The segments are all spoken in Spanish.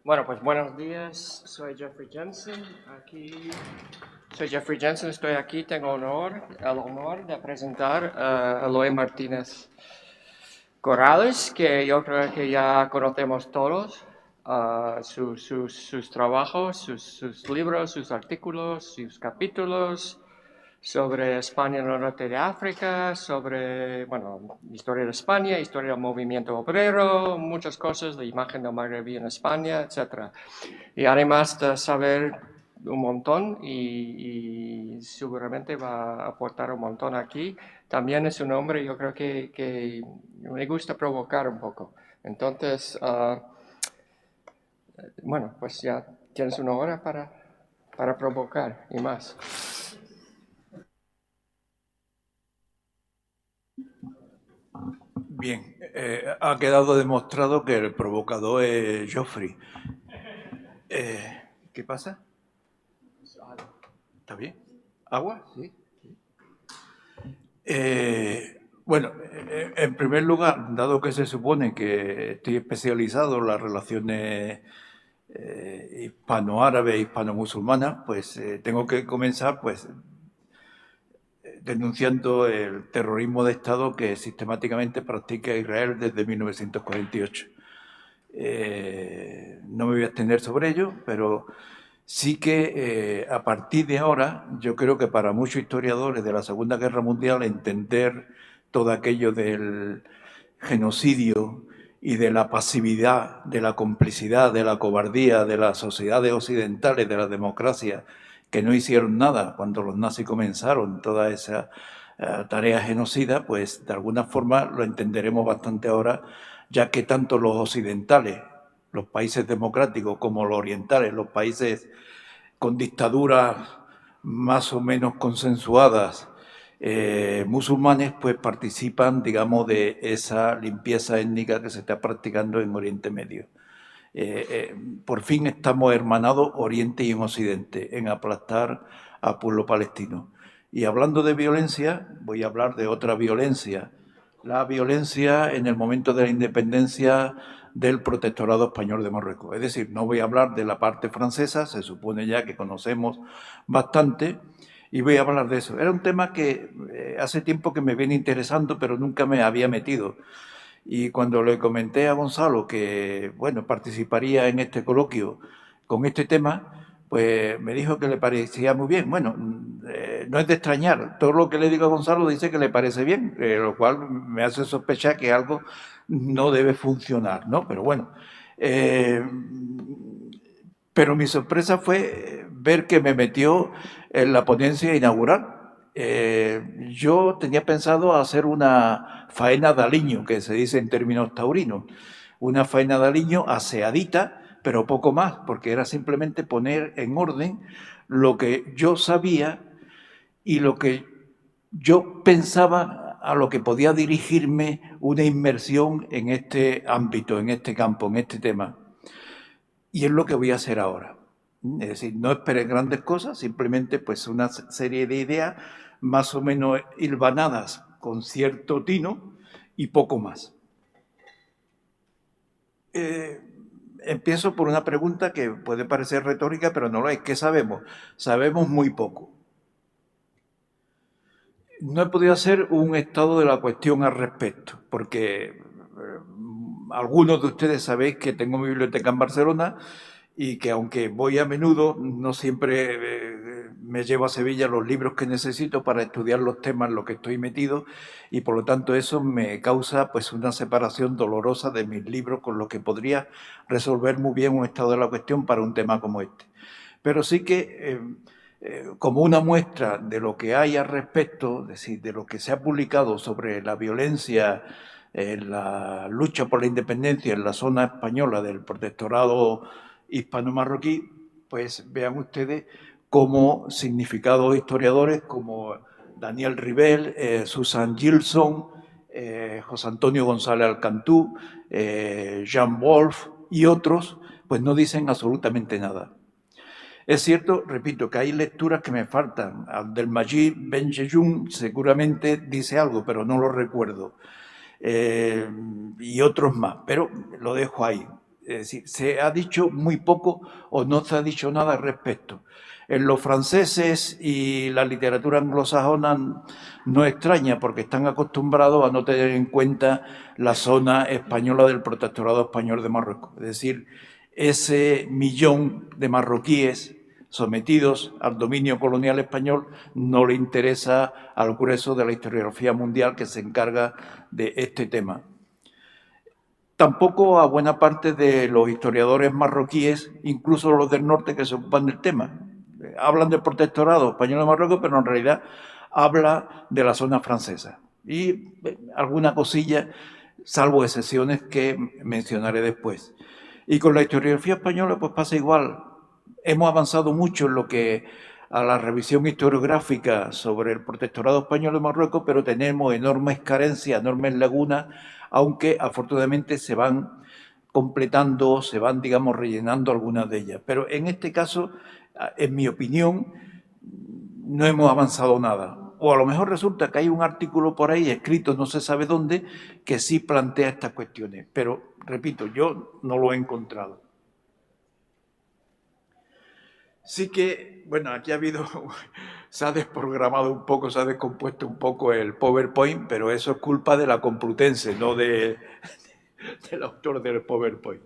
Bueno, pues buenos días, soy Jeffrey Jensen, estoy aquí, tengo el honor de presentar a Eloy Martínez Corrales, que yo creo que ya conocemos todos, sus trabajos, sus libros, sus artículos, sus capítulos sobre España en el norte de África, sobre, bueno, historia de España, historia del movimiento obrero, muchas cosas, la imagen del Magrebí en España, etc. Y además de saber un montón y seguramente va a aportar un montón aquí, también es un hombre, yo creo que me gusta provocar un poco. Entonces, bueno, pues ya tienes una hora para provocar y más. Bien, ha quedado demostrado que el provocador es Joffrey. ¿Qué pasa? ¿Está bien? ¿Agua? Sí. Bueno, en primer lugar, dado que se supone que estoy especializado en las relaciones hispano-árabes, hispano-musulmanas, pues tengo que comenzar pues denunciando el terrorismo de Estado que sistemáticamente practica Israel desde 1948. No me voy a extender sobre ello, pero sí que a partir de ahora yo creo que para muchos historiadores de la Segunda Guerra Mundial entender todo aquello del genocidio y de la pasividad, de la complicidad, de la cobardía de las sociedades occidentales, de la democracia, que no hicieron nada cuando los nazis comenzaron toda esa tarea genocida, pues de alguna forma lo entenderemos bastante ahora, ya que tanto los occidentales, los países democráticos, como los orientales, los países con dictaduras más o menos consensuadas, musulmanes, pues participan, digamos, de esa limpieza étnica que se está practicando en Oriente Medio. Por fin estamos hermanados Oriente y en Occidente en aplastar al pueblo palestino. Y hablando de violencia, voy a hablar de otra violencia. La violencia en el momento de la independencia del protectorado español de Marruecos. Es decir, no voy a hablar de la parte francesa, se supone ya que conocemos bastante, y voy a hablar de eso. Era un tema que hace tiempo que me viene interesando, pero nunca me había metido. Y cuando le comenté a Gonzalo que, bueno, participaría en este coloquio con este tema, pues me dijo que le parecía muy bien. Bueno, no es de extrañar. Todo lo que le digo a Gonzalo dice que le parece bien, lo cual me hace sospechar que algo no debe funcionar, ¿no? Pero bueno. Pero mi sorpresa fue ver que me metió en la ponencia inaugural. Yo tenía pensado hacer una faena de aliño, que se dice en términos taurinos, una faena de aliño aseadita, pero poco más, porque era simplemente poner en orden lo que yo sabía y lo que yo pensaba a lo que podía dirigirme una inmersión en este ámbito, en este campo, en este tema. Y es lo que voy a hacer ahora. Es decir, no esperes grandes cosas, simplemente pues una serie de ideas más o menos hilvanadas con cierto tino y poco más. Empiezo por una pregunta que puede parecer retórica, pero no lo es. ¿Qué sabemos? Sabemos muy poco. No he podido hacer un estado de la cuestión al respecto, porque algunos de ustedes sabéis que tengo mi biblioteca en Barcelona y que aunque voy a menudo, no siempre me llevo a Sevilla los libros que necesito para estudiar los temas en los que estoy metido y por lo tanto eso me causa pues una separación dolorosa de mis libros con los que podría resolver muy bien un estado de la cuestión para un tema como este. Pero sí que como una muestra de lo que hay al respecto, es decir, de lo que se ha publicado sobre la violencia en la lucha por la independencia en la zona española del protectorado hispano-marroquí, pues vean ustedes cómo significados historiadores como Daniel Rivel, Susan Gilson, José Antonio González Alcantú, Jean Wolf y otros, pues no dicen absolutamente nada. Es cierto, repito, que hay lecturas que me faltan. Abdelmajid Ben Jejun seguramente dice algo, pero no lo recuerdo. Y otros más, pero lo dejo ahí. Es decir, se ha dicho muy poco o no se ha dicho nada al respecto. En los franceses y la literatura anglosajona no extraña porque están acostumbrados a no tener en cuenta la zona española del protectorado español de Marruecos. Es decir, ese millón de marroquíes sometidos al dominio colonial español no le interesa al grueso de la historiografía mundial que se encarga de este tema. Tampoco a buena parte de los historiadores marroquíes, incluso los del norte que se ocupan del tema. Hablan del protectorado español de Marruecos, pero en realidad habla de la zona francesa. Y alguna cosilla, salvo excepciones que mencionaré después. Y con la historiografía española pues pasa igual. Hemos avanzado mucho en lo que a la revisión historiográfica sobre el protectorado español de Marruecos, pero tenemos enormes carencias, enormes lagunas, aunque afortunadamente se van completando, se van, digamos, rellenando algunas de ellas. Pero en este caso, en mi opinión, no hemos avanzado nada. O a lo mejor resulta que hay un artículo por ahí escrito no se sabe dónde que sí plantea estas cuestiones. Pero, repito, yo no lo he encontrado. Sí que, bueno, aquí ha habido, se ha desprogramado un poco, se ha descompuesto un poco el PowerPoint, pero eso es culpa de la Complutense, no del autor del PowerPoint.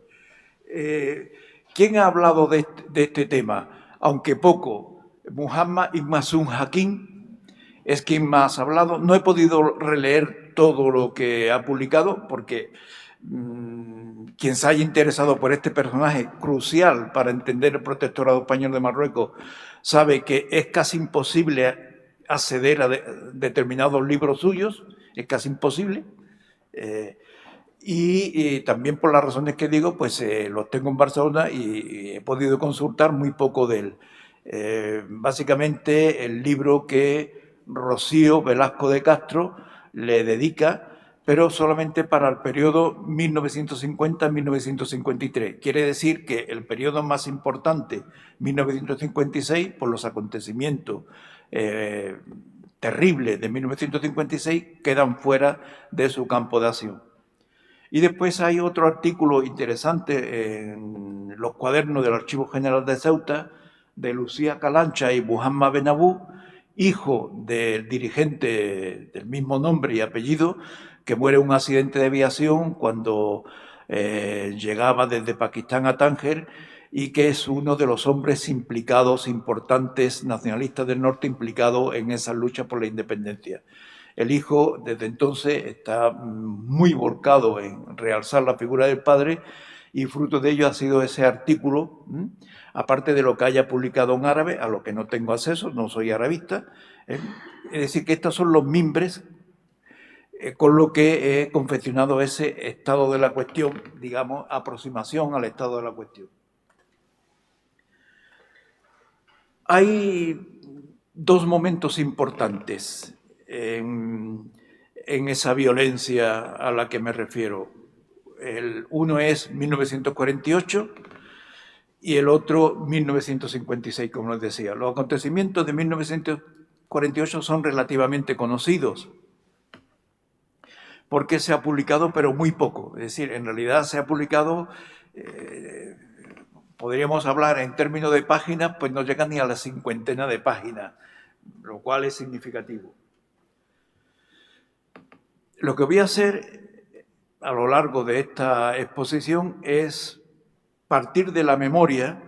¿Quién ha hablado de este tema? Aunque poco, Muhammad Ibn Hakim es quien más ha hablado. No he podido releer todo lo que ha publicado porque quien se haya interesado por este personaje crucial para entender el protectorado español de Marruecos sabe que es casi imposible acceder a determinados libros suyos, es casi imposible. Y también por las razones que digo, pues los tengo en Barcelona y he podido consultar muy poco de él. Básicamente el libro que Rocío Velasco de Castro le dedica, pero solamente para el periodo 1950-1953. Quiere decir que el periodo más importante, 1956, por los acontecimientos terribles de 1956, quedan fuera de su campo de acción. Y después hay otro artículo interesante en los cuadernos del Archivo General de Ceuta, de Lucía Calancha y Muhammad Benabú, hijo del dirigente del mismo nombre y apellido, que muere en un accidente de aviación cuando llegaba desde Pakistán a Tánger y que es uno de los hombres implicados, importantes nacionalistas del norte, implicados en esa lucha por la independencia. El hijo, desde entonces, está muy volcado en realzar la figura del padre y fruto de ello ha sido ese artículo, aparte de lo que haya publicado en árabe, a lo que no tengo acceso, no soy arabista. Es decir, que estos son los mimbres con lo que he confeccionado ese estado de la cuestión, digamos, aproximación al estado de la cuestión. Hay dos momentos importantes en esa violencia a la que me refiero. Uno es 1948 y el otro 1956, como les decía. Los acontecimientos de 1948 son relativamente conocidos porque se ha publicado, pero muy poco. Es decir, en realidad se ha publicado, podríamos hablar en términos de páginas, pues no llega ni a la 50 de páginas, lo cual es significativo. Lo que voy a hacer a lo largo de esta exposición es partir de la memoria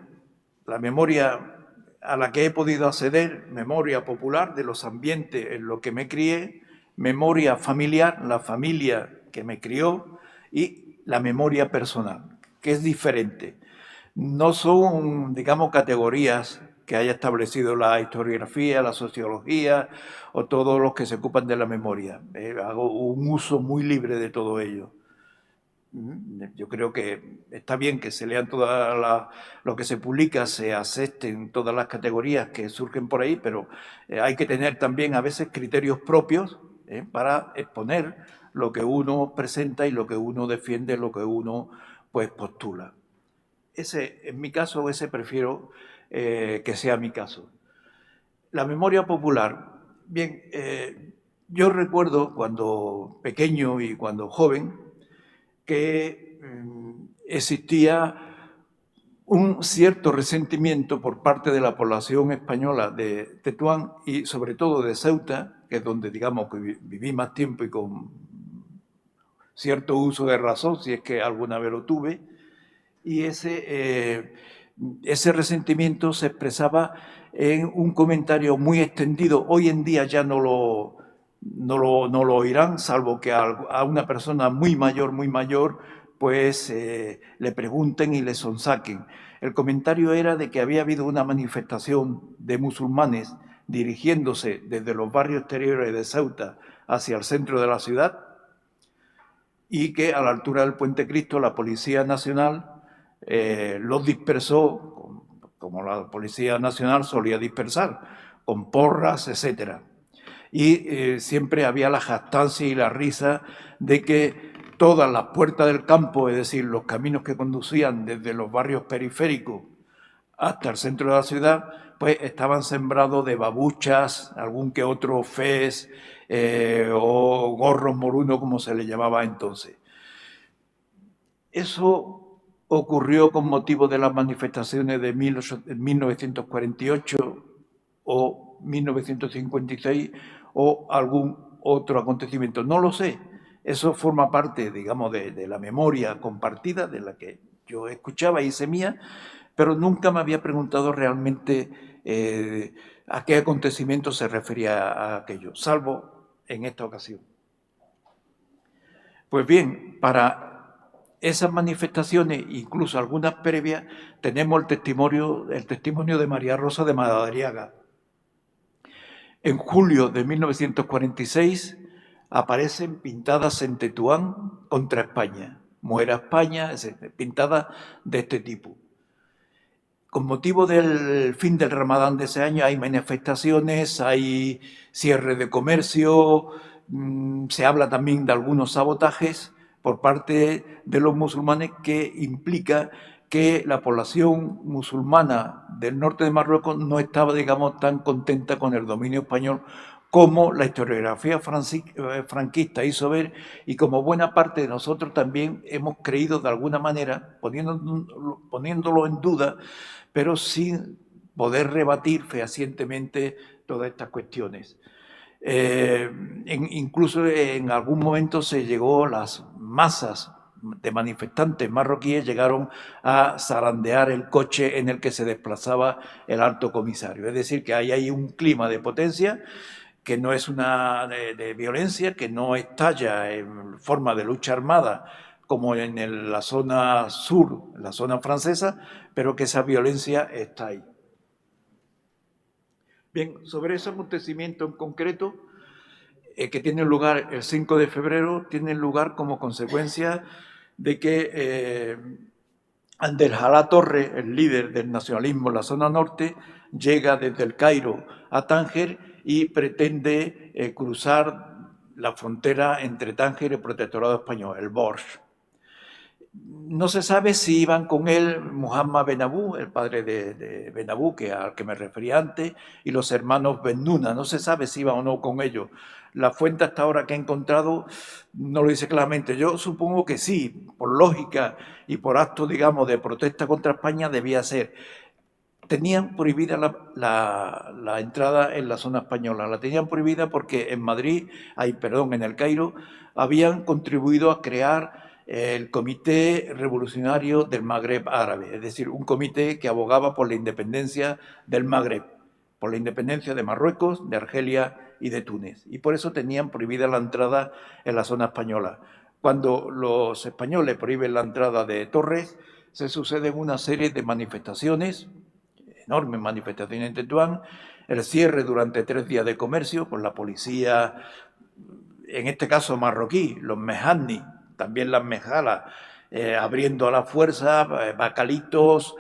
a la que he podido acceder, memoria popular de los ambientes en los que me crié, memoria familiar, la familia que me crió y la memoria personal, que es diferente. No son, digamos, categorías que haya establecido la historiografía, la sociología o todos los que se ocupan de la memoria. Hago un uso muy libre de todo ello. Yo creo que está bien que se lean lo que se publica, se acepten todas las categorías que surgen por ahí, pero hay que tener también a veces criterios propios para exponer lo que uno presenta y lo que uno defiende, lo que uno pues postula. Ese, en mi caso, ese prefiero que sea mi caso. La memoria popular. Bien, yo recuerdo cuando pequeño y cuando joven que existía un cierto resentimiento por parte de la población española de Tetuán y sobre todo de Ceuta, que es donde digamos que viví más tiempo y con cierto uso de razón, si es que alguna vez lo tuve, y ese resentimiento se expresaba en un comentario muy extendido. Hoy en día ya no lo oirán, salvo que a una persona muy mayor, pues le pregunten y le sonsaquen. El comentario era de que había habido una manifestación de musulmanes dirigiéndose desde los barrios exteriores de Ceuta hacia el centro de la ciudad y que a la altura del Puente Cristo la Policía Nacional los dispersó, como la Policía Nacional solía dispersar, con porras, etcétera. Y siempre había la jactancia y la risa de que todas las puertas del campo, es decir, los caminos que conducían desde los barrios periféricos hasta el centro de la ciudad, pues estaban sembrados de babuchas, algún que otro fez o gorros morunos, como se le llamaba entonces. Eso ocurrió con motivo de las manifestaciones de 1948 o 1956 o algún otro acontecimiento. No lo sé. Eso forma parte, digamos, de la memoria compartida de la que yo escuchaba y hice mía, pero nunca me había preguntado realmente a qué acontecimiento se refería a aquello, salvo en esta ocasión. Pues bien, para esas manifestaciones, incluso algunas previas, tenemos el testimonio de María Rosa de Madariaga. En julio de 1946 aparecen pintadas en Tetuán contra España. Muera España, pintadas de este tipo. Con motivo del fin del Ramadán de ese año hay manifestaciones, hay cierre de comercio, se habla también de algunos sabotajes por parte de los musulmanes que implica que la población musulmana del norte de Marruecos no estaba, digamos, tan contenta con el dominio español como la historiografía franquista hizo ver y como buena parte de nosotros también hemos creído de alguna manera, poniéndolo en duda, pero sin poder rebatir fehacientemente todas estas cuestiones. Incluso en algún momento se llegó, las masas de manifestantes marroquíes llegaron a zarandear el coche en el que se desplazaba el alto comisario. Es decir, que hay un clima de potencia que no es una de violencia, que no estalla en forma de lucha armada como en la zona sur, la zona francesa, pero que esa violencia está ahí. Bien, sobre ese acontecimiento en concreto, que tiene lugar el 5 de febrero, tiene lugar como consecuencia de que Abdeljalá Torre, el líder del nacionalismo en la zona norte, llega desde el Cairo a Tánger y pretende cruzar la frontera entre Tánger y el Protectorado Español, el Borj. No se sabe si iban con él Muhammad Ben Abu, el padre de Ben Abu, al que me refería antes, y los hermanos Ben Nuna. No se sabe si iban o no con ellos. La fuente hasta ahora que he encontrado no lo dice claramente. Yo supongo que sí, por lógica y por acto, digamos, de protesta contra España debía ser. Tenían prohibida la entrada en la zona española. La tenían prohibida porque en en el Cairo, habían contribuido a crear el Comité Revolucionario del Magreb Árabe, es decir, un comité que abogaba por la independencia del Magreb, por la independencia de Marruecos, de Argelia y de Túnez. Y por eso tenían prohibida la entrada en la zona española. Cuando los españoles prohíben la entrada de Torres, se suceden una serie de manifestaciones, enormes manifestaciones en Tetuán, el cierre durante 3 días de comercio por la policía, en este caso marroquí, los mejani, también las mejalas, abriendo a la fuerza bacalitos,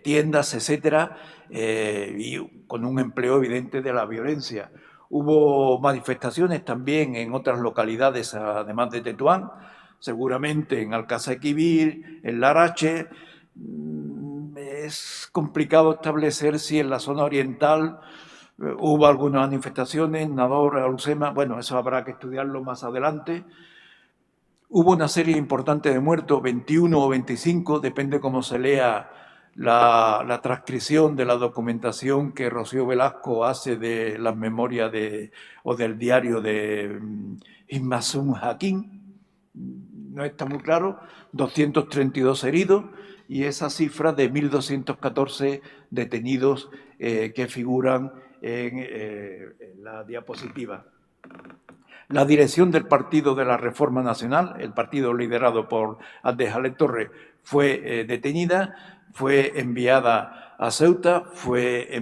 tiendas, etcétera, y con un empleo evidente de la violencia. Hubo manifestaciones también en otras localidades, además de Tetuán, seguramente en Alcázar-Quibir, en Larache. Es complicado establecer si en la zona oriental hubo algunas manifestaciones, Nador, Alusema, bueno, eso habrá que estudiarlo más adelante. Hubo una serie importante de muertos, 21 o 25, depende cómo se lea la transcripción de la documentación que Rocío Velasco hace de las memorias o del diario de Ismasun Hakim. No está muy claro, 232 heridos y esa cifra de 1.214 detenidos que figuran en la diapositiva. La dirección del Partido de la Reforma Nacional, el partido liderado por Abdesjalek Torres, fue detenida, fue enviada a Ceuta, fue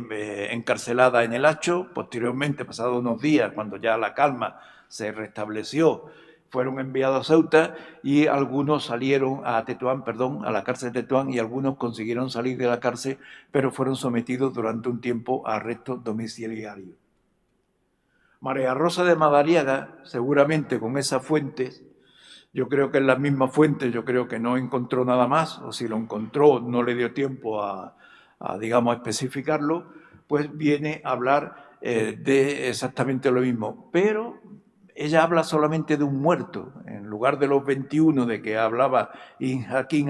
encarcelada en El Hacho. Posteriormente, pasados unos días, cuando ya la calma se restableció, fueron enviados a Ceuta y algunos salieron a Tetuán, a la cárcel de Tetuán, y algunos consiguieron salir de la cárcel, pero fueron sometidos durante un tiempo a arresto domiciliario. María Rosa de Madariaga, seguramente con esas fuentes, yo creo que en las mismas fuentes, yo creo que no encontró nada más, o si lo encontró no le dio tiempo digamos, a especificarlo, pues viene a hablar de exactamente lo mismo. Pero ella habla solamente de un muerto, en lugar de los 21 de que hablaba Ibn Hakim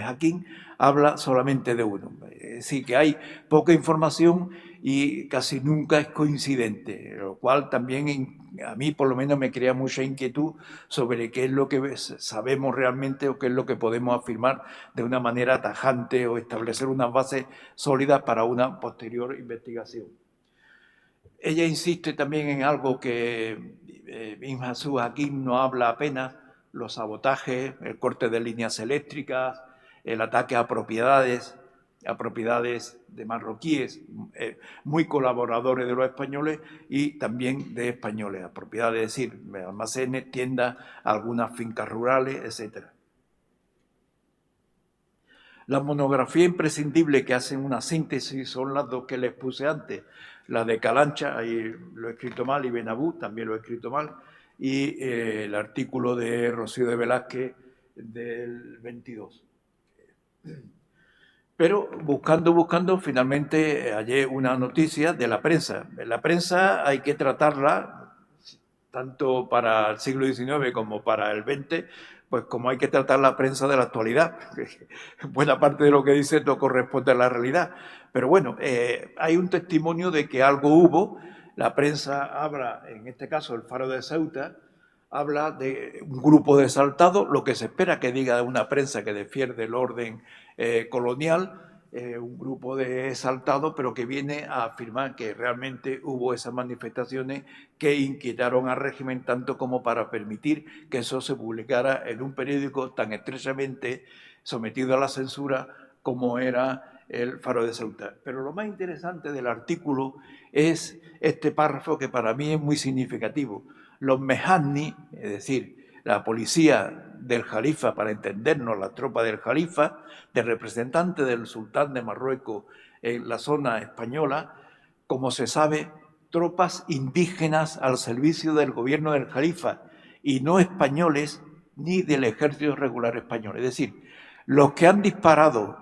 Hakim habla solamente de uno. Es decir, que hay poca información y casi nunca es coincidente, lo cual también a mí por lo menos me crea mucha inquietud sobre qué es lo que sabemos realmente o qué es lo que podemos afirmar de una manera tajante o establecer unas bases sólidas para una posterior investigación. Ella insiste también en algo que Ibn Hakim no habla apenas: los sabotajes, el corte de líneas eléctricas, el ataque a propiedades de marroquíes, muy colaboradores de los españoles y también de españoles, a propiedades, es decir, almacenes, tiendas, algunas fincas rurales, etc. La monografía imprescindible que hacen una síntesis son las dos que les puse antes, la de Calancha, ahí lo he escrito mal, y Benabú, también lo he escrito mal, y el artículo de Rocío de Velázquez del 22. Pero buscando, finalmente hallé una noticia de la prensa. La prensa hay que tratarla, tanto para el siglo XIX como para el XX, pues como hay que tratar la prensa de la actualidad. Buena parte de lo que dice no corresponde a la realidad. Pero bueno, hay un testimonio de que algo hubo. La prensa habla, en este caso el Faro de Ceuta, habla de un grupo de exaltados, lo que se espera que diga una prensa que defiende el orden colonial, un grupo de exaltados, pero que viene a afirmar que realmente hubo esas manifestaciones que inquietaron al régimen tanto como para permitir que eso se publicara en un periódico tan estrechamente sometido a la censura como era el Faro de Ceuta. Pero lo más interesante del artículo es este párrafo que para mí es muy significativo. Los mejani, es decir, la policía del Jalifa, para entendernos, la tropa del Jalifa, de representante del sultán de Marruecos en la zona española, como se sabe, tropas indígenas al servicio del gobierno del Jalifa y no españoles ni del ejército regular español. Es decir, los que han disparado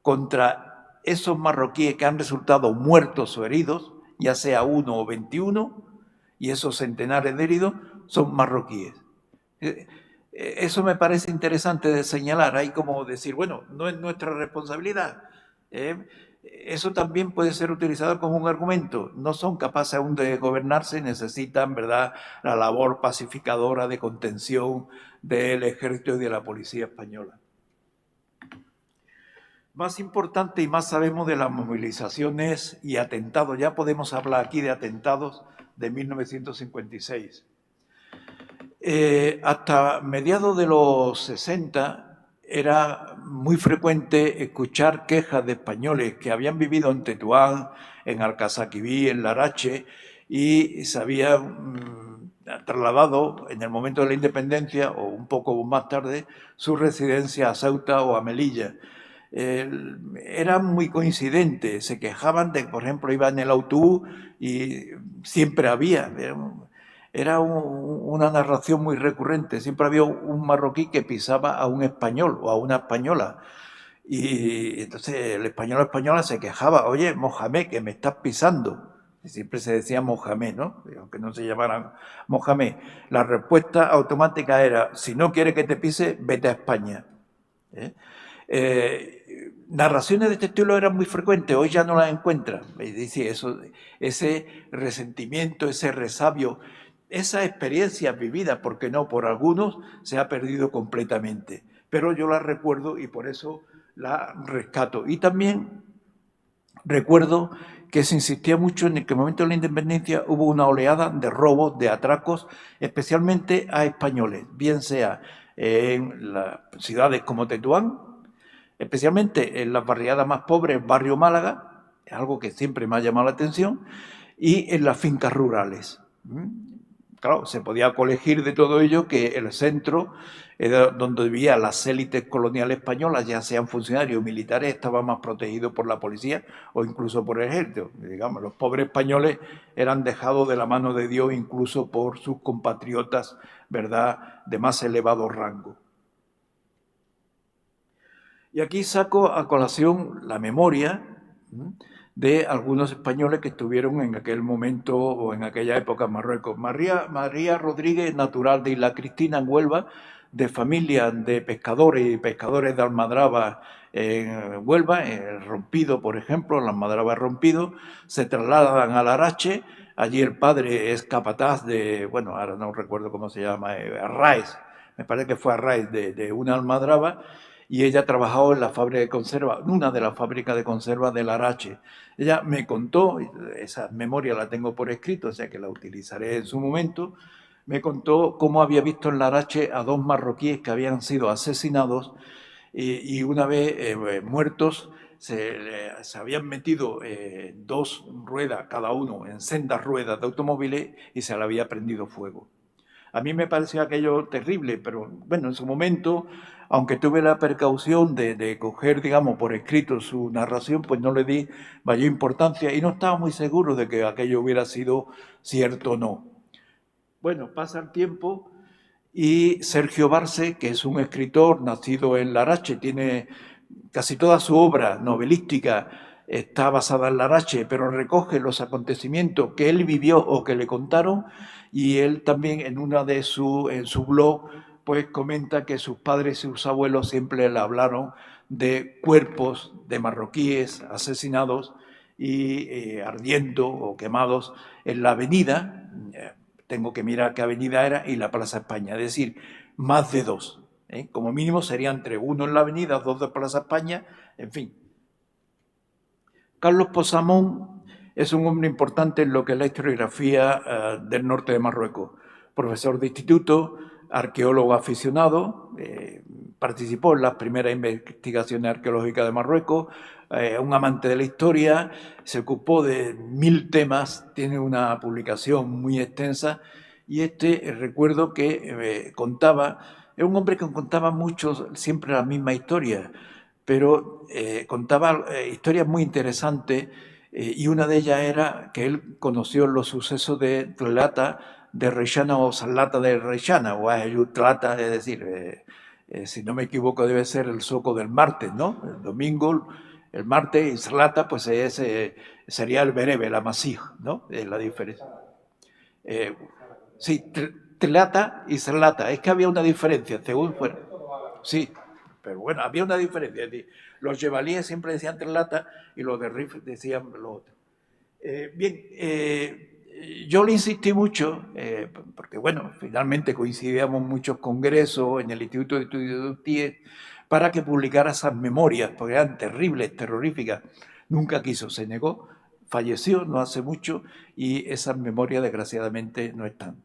contra esos marroquíes que han resultado muertos o heridos, ya sea 1 o 21, y esos centenares de heridos, son marroquíes. Eso me parece interesante de señalar. Hay como decir, bueno, no es nuestra responsabilidad. Eso también puede ser utilizado como un argumento. No son capaces aún de gobernarse, necesitan, ¿verdad?, la labor pacificadora de contención del ejército y de la policía española. Más importante y más sabemos de las movilizaciones y atentados. Ya podemos hablar aquí de atentados de 1956. Hasta mediados de los 60 era muy frecuente escuchar quejas de españoles que habían vivido en Tetuán, en Alcazaquibí, en Larache, y se habían trasladado en el momento de la independencia o un poco más tarde su residencia a Ceuta o a Melilla. Eran muy coincidentes, se quejaban de, por ejemplo, iban en el autobús y siempre había, era una narración muy recurrente, siempre había un marroquí que pisaba a un español o a una española. Y entonces el español o española se quejaba, oye, Mohamed, que me estás pisando. Siempre se decía Mohamed, ¿no? Aunque no se llamaran Mohamed. La respuesta automática era, si no quieres que te pise, vete a España. Narraciones de este estilo eran muy frecuentes, hoy ya no las encuentran. Dice eso, ese resentimiento, ese resabio, esa experiencia vivida, porque no, por algunos se ha perdido completamente. Pero yo la recuerdo y por eso la rescato. Y también recuerdo que se insistía mucho en que en el momento de la independencia hubo una oleada de robos, de atracos, especialmente a españoles, bien sea en las ciudades como Tetuán, especialmente en las barriadas más pobres, barrio Málaga, es algo que siempre me ha llamado la atención, y en las fincas rurales. Claro, se podía colegir de todo ello que el centro, donde vivían las élites coloniales españolas, ya sean funcionarios militares, estaba más protegido por la policía o incluso por el ejército. Digamos, los pobres españoles eran dejados de la mano de Dios incluso por sus compatriotas, ¿verdad?, de más elevado rango. Y aquí saco a colación la memoria de algunos españoles que estuvieron en aquel momento o en aquella época en Marruecos. María Rodríguez, natural de Isla Cristina, en Huelva, de familia de pescadores y pescadores de Almadraba en Huelva, en el Rompido, por ejemplo, en la Almadraba Rompido, se trasladan a Larache. Allí el padre es capataz de, bueno, ahora no recuerdo cómo se llama, Arráez, me parece que fue Arráez de una Almadraba, y ella trabajó en la fábrica de conserva, una de las fábricas de conserva de Larache. Ella me contó, esa memoria la tengo por escrito, o sea que la utilizaré en su momento, me contó cómo había visto en Larache a dos marroquíes que habían sido asesinados y una vez muertos se habían metido dos ruedas cada uno en sendas ruedas de automóviles y se le había prendido fuego. A mí me pareció aquello terrible, pero bueno, en su momento, aunque tuve la precaución de coger, digamos, por escrito su narración, pues no le di mayor importancia y no estaba muy seguro de que aquello hubiera sido cierto o no. Bueno, pasa el tiempo y Sergio Barce, que es un escritor nacido en Larache, tiene casi toda su obra novelística está basada en Larache, pero recoge los acontecimientos que él vivió o que le contaron, y él también en su blog pues comenta que sus padres y sus abuelos siempre le hablaron de cuerpos de marroquíes asesinados y ardiendo o quemados en la avenida, tengo que mirar qué avenida era, y la Plaza España, es decir, más de dos. Como mínimo serían entre uno en la avenida, dos de Plaza España, en fin. Carlos Posamón es un hombre importante en lo que es la historiografía del norte de Marruecos. Profesor de instituto, arqueólogo aficionado, participó en las primeras investigaciones arqueológicas de Marruecos, un amante de la historia, se ocupó de 1000 temas, tiene una publicación muy extensa y recuerdo que contaba, es un hombre que contaba mucho, siempre la misma historia, pero contaba historias muy interesantes y una de ellas era que él conoció los sucesos de Tlata de Reixana o Salata de Reixana, o Tlata, es decir, si no me equivoco debe ser el Zoco del martes, ¿no? El domingo, el martes, y Salata pues sería el Berebe, el Amasij, ¿no? Es la diferencia. Sí, Tlata y Salata, es que había una diferencia, según fuera. Sí, pero bueno, había una diferencia. Es decir, los yebalíes siempre decían Tlata y los de Rif decían lo otro. Yo le insistí mucho, porque bueno, finalmente coincidíamos en muchos congresos en el Instituto de Estudios de Utiel, para que publicara esas memorias, porque eran terribles, terroríficas. Nunca quiso, se negó, falleció no hace mucho y esas memorias desgraciadamente no están.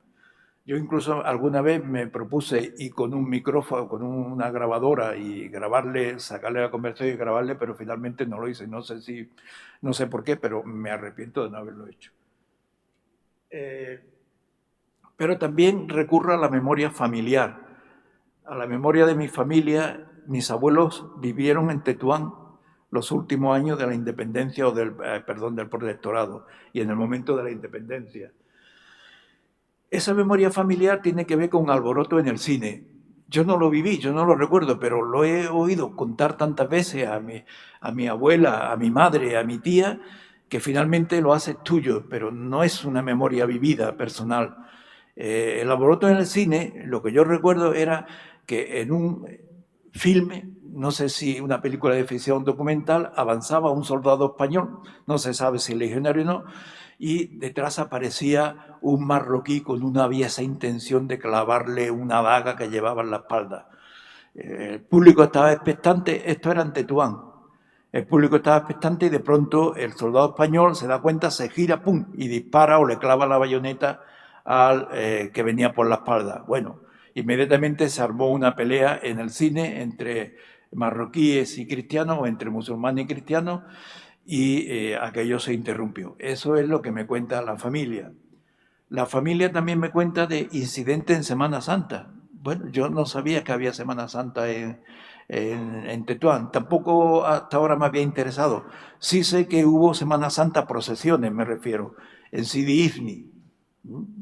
Yo incluso alguna vez me propuse ir con un micrófono, con una grabadora y grabarle, sacarle la conversación y grabarle, pero finalmente no lo hice. No sé por qué, pero me arrepiento de no haberlo hecho. Pero también recurro a la memoria familiar, a la memoria de mi familia. Mis abuelos vivieron en Tetuán los últimos años de la independencia del protectorado y en el momento de la independencia. Esa memoria familiar tiene que ver con alboroto en el cine. Yo no lo viví, yo no lo recuerdo, pero lo he oído contar tantas veces a mi abuela, a mi madre, a mi tía, que finalmente lo haces tuyo, pero no es una memoria vivida, personal. El alboroto en el cine, lo que yo recuerdo era que en un filme, no sé si una película de ficción documental, avanzaba un soldado español, no se sabe si legionario o no, y detrás aparecía un marroquí con una aviesa intención de clavarle una daga que llevaba en la espalda. El público estaba expectante, esto era en Tetuán. El público estaba expectante y de pronto el soldado español se da cuenta, se gira, ¡pum!, y dispara o le clava la bayoneta al que venía por la espalda. Bueno, inmediatamente se armó una pelea en el cine entre marroquíes y cristianos, o entre musulmanes y cristianos, y aquello se interrumpió. Eso es lo que me cuenta la familia. La familia también me cuenta de incidentes en Semana Santa. Bueno, yo no sabía que había Semana Santa en Tetuán. Tampoco hasta ahora me había interesado. Sí sé que hubo Semana Santa, procesiones me refiero, en Sidi Ifni.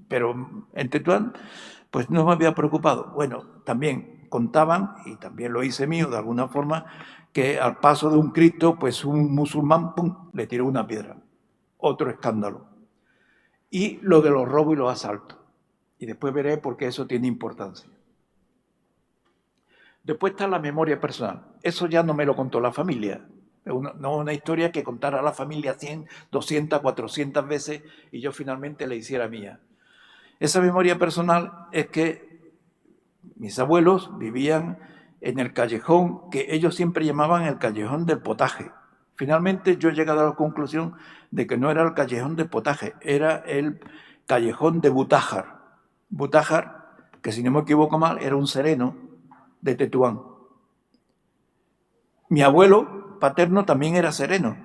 Pero en Tetuán, pues no me había preocupado. Bueno, también contaban, y también lo hice mío de alguna forma, que al paso de un Cristo, pues un musulmán, ¡pum!, le tiró una piedra. Otro escándalo. Y lo de los robos y los asaltos. Y después veré por qué eso tiene importancia. Después está la memoria personal. Eso ya no me lo contó la familia. No una historia que contara a la familia 100, 200, 400 veces y yo finalmente la hiciera mía. Esa memoria personal es que mis abuelos vivían en el callejón que ellos siempre llamaban el callejón del potaje. Finalmente yo he llegado a la conclusión de que no era el callejón del potaje, era el callejón de Butájar. Butájar, que si no me equivoco mal, era un sereno de Tetuán. Mi abuelo paterno también era sereno.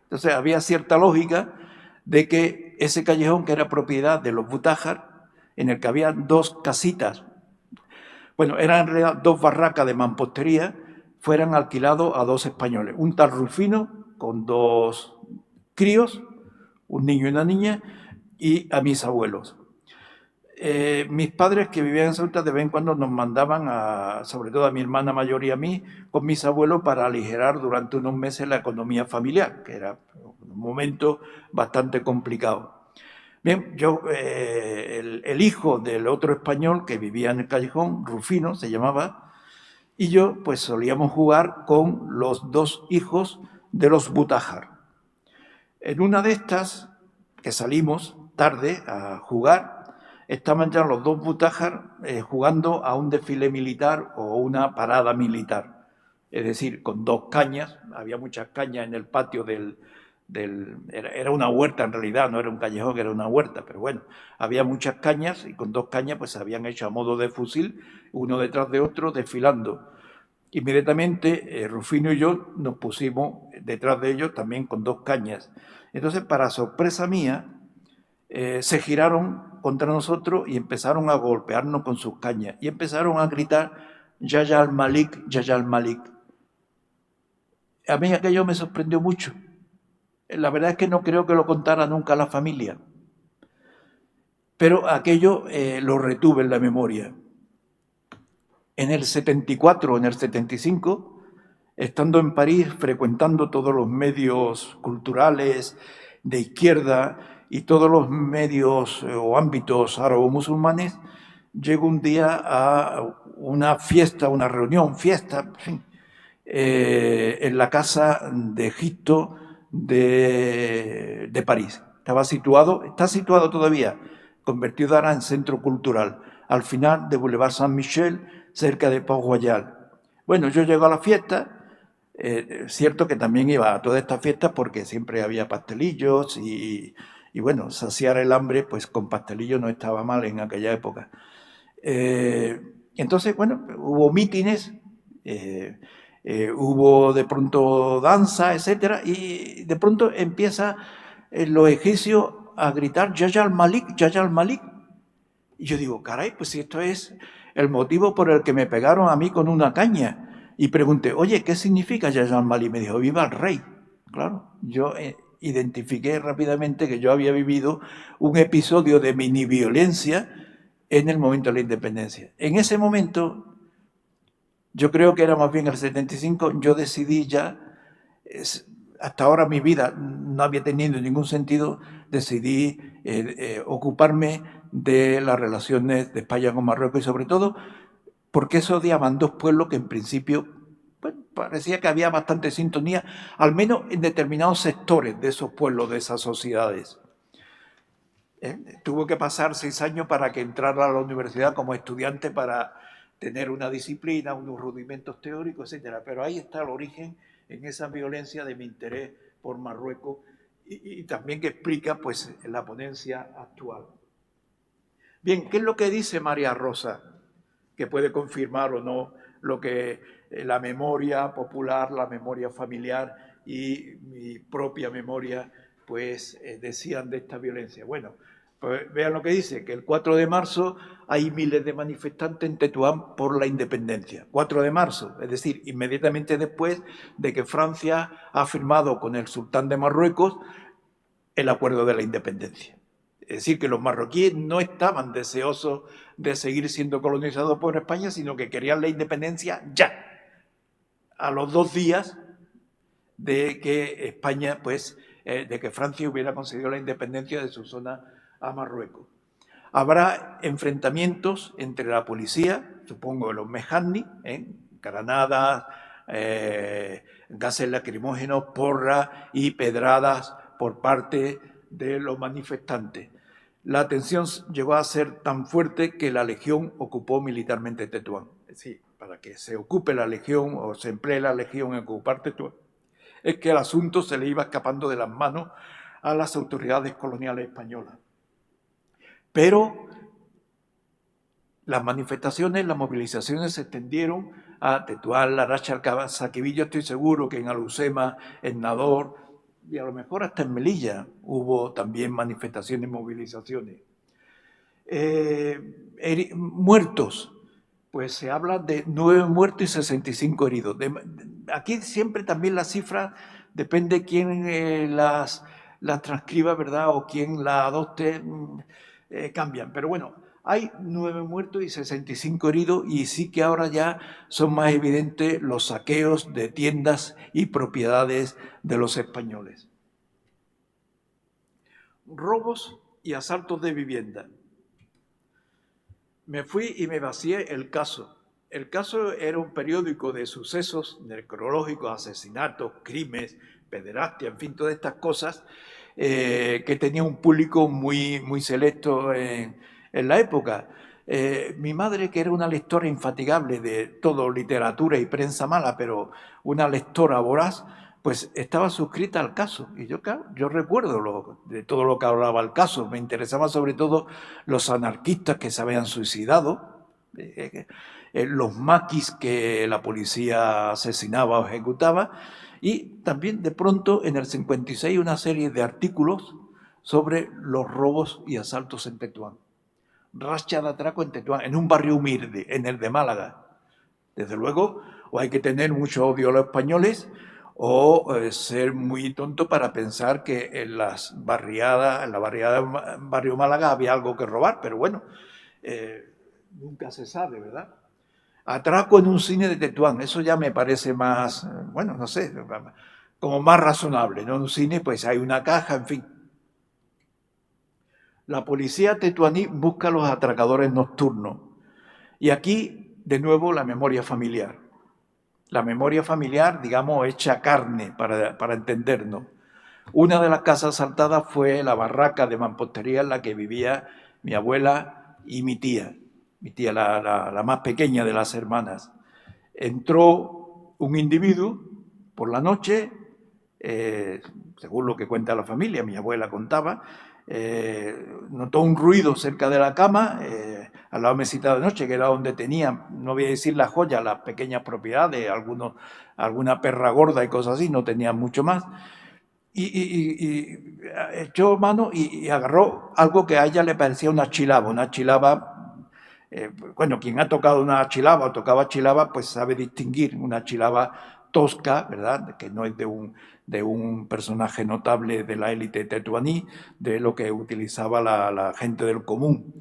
Entonces había cierta lógica de que ese callejón, que era propiedad de los Butájar, en el que había dos casitas, bueno, eran en realidad dos barracas de mampostería, fueran alquilados a dos españoles. Un tal Rufino con dos críos, un niño y una niña, y a mis abuelos. Mis padres, que vivían en Ceuta, de vez en cuando nos mandaban, sobre todo a mi hermana mayor y a mí, con mis abuelos para aligerar durante unos meses la economía familiar, que era un momento bastante complicado. Bien, yo, el hijo del otro español que vivía en el callejón, Rufino se llamaba, y yo pues solíamos jugar con los dos hijos de los Butájar. En una de estas, que salimos tarde a jugar, estaban ya los dos Butájar jugando a un desfile militar o una parada militar. Es decir, con dos cañas, había muchas cañas en el patio era una huerta en realidad, no era un callejón, era una huerta, pero bueno, había muchas cañas y con dos cañas pues se habían hecho a modo de fusil, uno detrás de otro, desfilando. Inmediatamente Rufino y yo nos pusimos detrás de ellos también con dos cañas. Entonces, para sorpresa mía, se giraron contra nosotros y empezaron a golpearnos con sus cañas y empezaron a gritar Yaya al-Malik, Yaya al-Malik. A mí aquello me sorprendió mucho. La verdad es que no creo que lo contara nunca la familia, pero aquello lo retuve en la memoria. En el 74, en el 75, estando en París, frecuentando todos los medios culturales de izquierda y todos los medios o ámbitos árabo-musulmanes, llego un día a una fiesta, una reunión, fiesta, en la casa de Egipto de París. Está situado todavía, convertido ahora en centro cultural, al final de Boulevard Saint-Michel, cerca de Port Royal. Bueno, yo llego a la fiesta, cierto que también iba a todas estas fiestas porque siempre había pastelillos y bueno, saciar el hambre pues con pastelillos no estaba mal en aquella época. Entonces, bueno, hubo mítines, hubo de pronto danza, etcétera, y de pronto empieza los egipcios a gritar Yaya al-Malik, Yaya al-Malik. Y yo digo, caray, pues si esto es el motivo por el que me pegaron a mí con una caña. Y pregunté, oye, ¿qué significa Yaya al-Malik? Me dijo, viva el rey. Claro, yo identifiqué rápidamente que yo había vivido un episodio de mini violencia en el momento de la independencia. En ese momento, yo creo que era más bien el 75, yo decidí ya hasta ahora mi vida no había tenido ningún sentido, decidí ocuparme de las relaciones de España con Marruecos y sobre todo porque se odiaban dos pueblos que en principio parecía que había bastante sintonía, al menos en determinados sectores de esos pueblos, de esas sociedades. Tuvo que pasar 6 años para que entrara a la universidad como estudiante para tener una disciplina, unos rudimentos teóricos, etc. Pero ahí está el origen en esa violencia de mi interés por Marruecos y también que explica pues la ponencia actual. Bien, ¿qué es lo que dice María Rosa? Que puede confirmar o no lo que la memoria popular, la memoria familiar y mi propia memoria pues decían de esta violencia. Bueno, pues vean lo que dice, que el 4 de marzo hay miles de manifestantes en Tetuán por la independencia. 4 de marzo, es decir, inmediatamente después de que Francia ha firmado con el sultán de Marruecos el acuerdo de la independencia. Es decir, que los marroquíes no estaban deseosos de seguir siendo colonizados por España, sino que querían la independencia ya, a los 2 días de que España, pues, de que Francia hubiera conseguido la independencia de su zona a Marruecos. Habrá enfrentamientos entre la policía, supongo los Mejani, granadas, gases lacrimógenos, porras y pedradas por parte de los manifestantes. La tensión llegó a ser tan fuerte que la Legión ocupó militarmente Tetuán. Es decir, para que se ocupe la Legión o se emplee la Legión en ocupar Tetuán, es que el asunto se le iba escapando de las manos a las autoridades coloniales españolas. Pero las manifestaciones, las movilizaciones se extendieron a Tetuán, Laracha, Saquivillo, estoy seguro que en Alucema, en Nador y a lo mejor hasta en Melilla hubo también manifestaciones y movilizaciones. Muertos, pues se habla de 9 muertos y 65 heridos. Aquí siempre también las cifras depende quién las transcriba, ¿verdad? O quién la adopte, cambian. Pero bueno, hay 9 muertos y 65 heridos y sí que ahora ya son más evidentes los saqueos de tiendas y propiedades de los españoles. Robos y asaltos de vivienda. Me fui y me vacié El Caso. El Caso era un periódico de sucesos necrológicos, asesinatos, crímenes, pederastia, en fin, todas estas cosas que tenía un público muy, muy selecto en la época. Mi madre, que era una lectora infatigable de todo, literatura y prensa mala, pero una lectora voraz, pues estaba suscrita al Caso. Y yo, claro, yo recuerdo de todo lo que hablaba el Caso. Me interesaban sobre todo los anarquistas que se habían suicidado, los maquis que la policía asesinaba o ejecutaba, y también de pronto en el 56 una serie de artículos sobre los robos y asaltos en Tetuán. Racha de atraco en Tetuán, en un barrio humilde, en el de Málaga. Desde luego, o hay que tener mucho odio a los españoles o ser muy tonto para pensar que en la barriada del barrio Málaga había algo que robar, pero bueno, nunca se sabe, ¿verdad? Atraco en un cine de Tetuán, eso ya me parece más, bueno, no sé, como más razonable, ¿no? En un cine pues hay una caja, en fin. La policía tetuaní busca a los atracadores nocturnos. Y aquí, de nuevo, la memoria familiar. La memoria familiar, digamos, hecha carne para entendernos. Una de las casas asaltadas fue la barraca de mampostería en la que vivía mi abuela y mi tía la más pequeña de las hermanas. Entró un individuo por la noche, según lo que cuenta la familia, mi abuela contaba, notó un ruido cerca de la cama, al lado de mesita de noche, que era donde tenía, no voy a decir las joyas, las pequeñas propiedades, alguna perra gorda y cosas así, no tenía mucho más. Y echó mano y agarró algo que a ella le parecía una chilaba. Bueno, quien ha tocado una chilaba o tocaba chilaba, pues sabe distinguir una chilaba tosca, ¿verdad? Que no es de un personaje notable de la élite tetuaní, de lo que utilizaba la gente del común.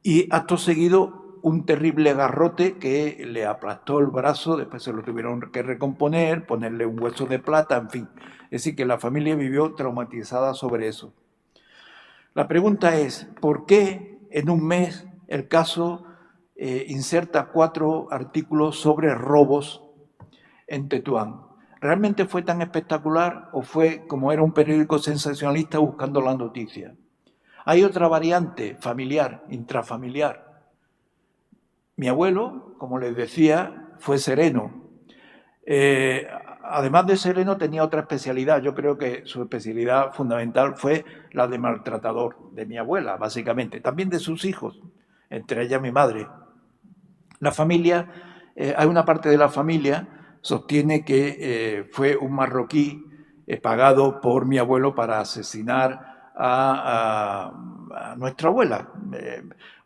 Y acto seguido un terrible garrote que le aplastó el brazo, después se lo tuvieron que recomponer, ponerle un hueso de plata, en fin. Es decir, que la familia vivió traumatizada sobre eso. La pregunta es, ¿por qué en un mes el caso inserta 4 artículos sobre robos en Tetuán? ¿Realmente fue tan espectacular o fue como era un periódico sensacionalista buscando la noticia? Hay otra variante familiar, intrafamiliar. Mi abuelo, como les decía, fue sereno. Además de sereno, tenía otra especialidad. Yo creo que su especialidad fundamental fue la de maltratador de mi abuela, básicamente. También de sus hijos, entre ellas mi madre. La familia, hay una parte de la familia sostiene que fue un marroquí pagado por mi abuelo para asesinar a nuestra abuela.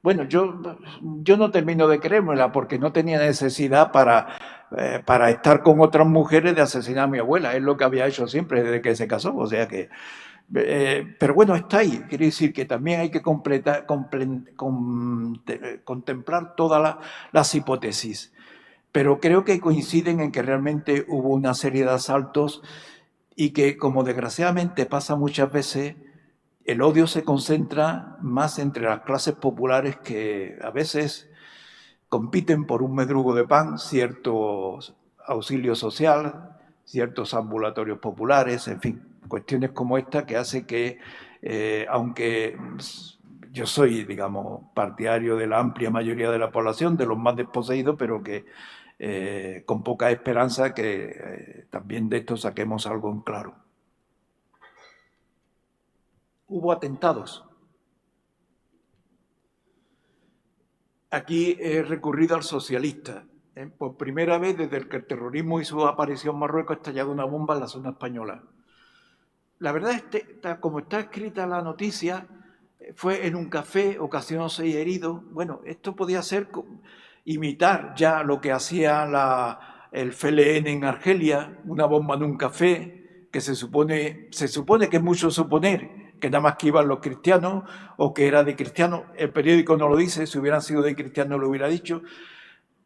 Bueno, yo no termino de creérmela porque no tenía necesidad para estar con otras mujeres de asesinar a mi abuela. Es lo que había hecho siempre desde que se casó. O sea que pero bueno, está ahí. Quiere decir que también hay que contemplar todas las hipótesis. Pero creo que coinciden en que realmente hubo una serie de asaltos y que, como desgraciadamente pasa muchas veces, el odio se concentra más entre las clases populares que a veces compiten por un medrugo de pan, cierto auxilio social, ciertos ambulatorios populares, en fin, cuestiones como esta que hace que, aunque yo soy, digamos, partidario de la amplia mayoría de la población, de los más desposeídos, pero que con poca esperanza que también de esto saquemos algo en claro. Hubo atentados. Aquí he recurrido al socialista. Por primera vez desde que el terrorismo hizo aparición en Marruecos ha estallado una bomba en la zona española. La verdad es que, como está escrita la noticia, fue en un café, ocasionó 6 heridos. Bueno, esto podía ser imitar ya lo que hacía el FLN en Argelia, una bomba en un café, que se supone que es mucho suponer, que nada más que iban los cristianos o que era de cristianos. El periódico no lo dice, si hubieran sido de cristianos lo hubiera dicho.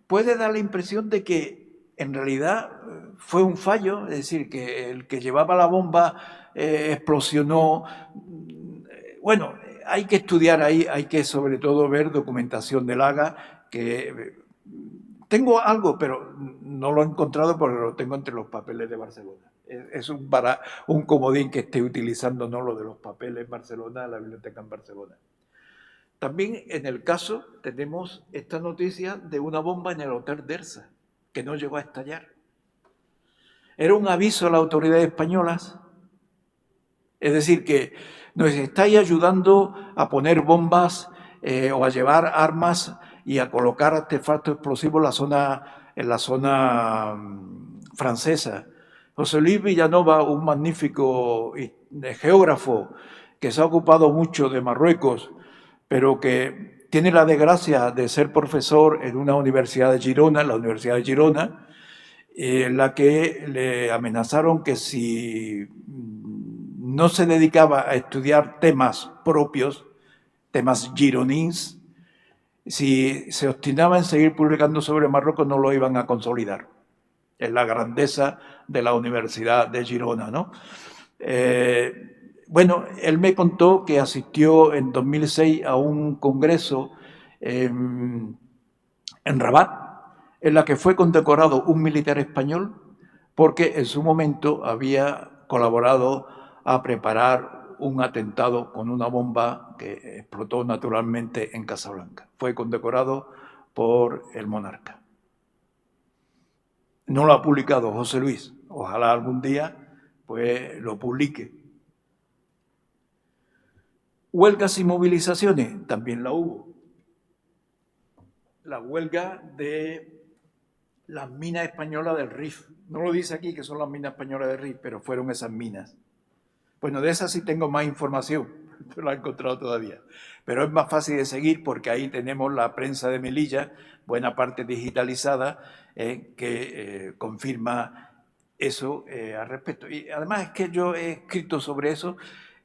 Puede dar la impresión de que en realidad fue un fallo, es decir, que el que llevaba la bomba explosionó. Bueno, hay que estudiar ahí, hay que sobre todo ver documentación del Haga, que tengo algo, pero no lo he encontrado porque lo tengo entre los papeles de Barcelona. Es un comodín que esté utilizando, no lo de los papeles en Barcelona, la biblioteca en Barcelona. También en el caso tenemos esta noticia de una bomba en el Hotel Dersa, que no llegó a estallar. Era un aviso a las autoridades españolas. Es decir, que nos estáis ayudando a poner bombas o a llevar armas y a colocar artefactos explosivos en la zona francesa. José Luis Villanova, un magnífico geógrafo que se ha ocupado mucho de Marruecos, pero que tiene la desgracia de ser profesor en una universidad de Girona, la Universidad de Girona, en la que le amenazaron que si no se dedicaba a estudiar temas propios, temas gironins, si se obstinaba en seguir publicando sobre Marruecos no lo iban a consolidar. Es la grandeza de la Universidad de Girona, ¿no? Bueno, él me contó que asistió en 2006 a un congreso en Rabat, en la que fue condecorado un militar español porque en su momento había colaborado a preparar un atentado con una bomba que explotó naturalmente en Casablanca. Fue condecorado por el monarca. No lo ha publicado José Luis. Ojalá algún día pues lo publique. Huelgas y movilizaciones, también la hubo. La huelga de las minas españolas del Rif. No lo dice aquí que son las minas españolas del Rif, pero fueron esas minas. Bueno, de esas sí tengo más información, no la he encontrado todavía. Pero es más fácil de seguir porque ahí tenemos la prensa de Melilla, buena parte digitalizada, que confirma eso al respecto. Y además es que yo he escrito sobre eso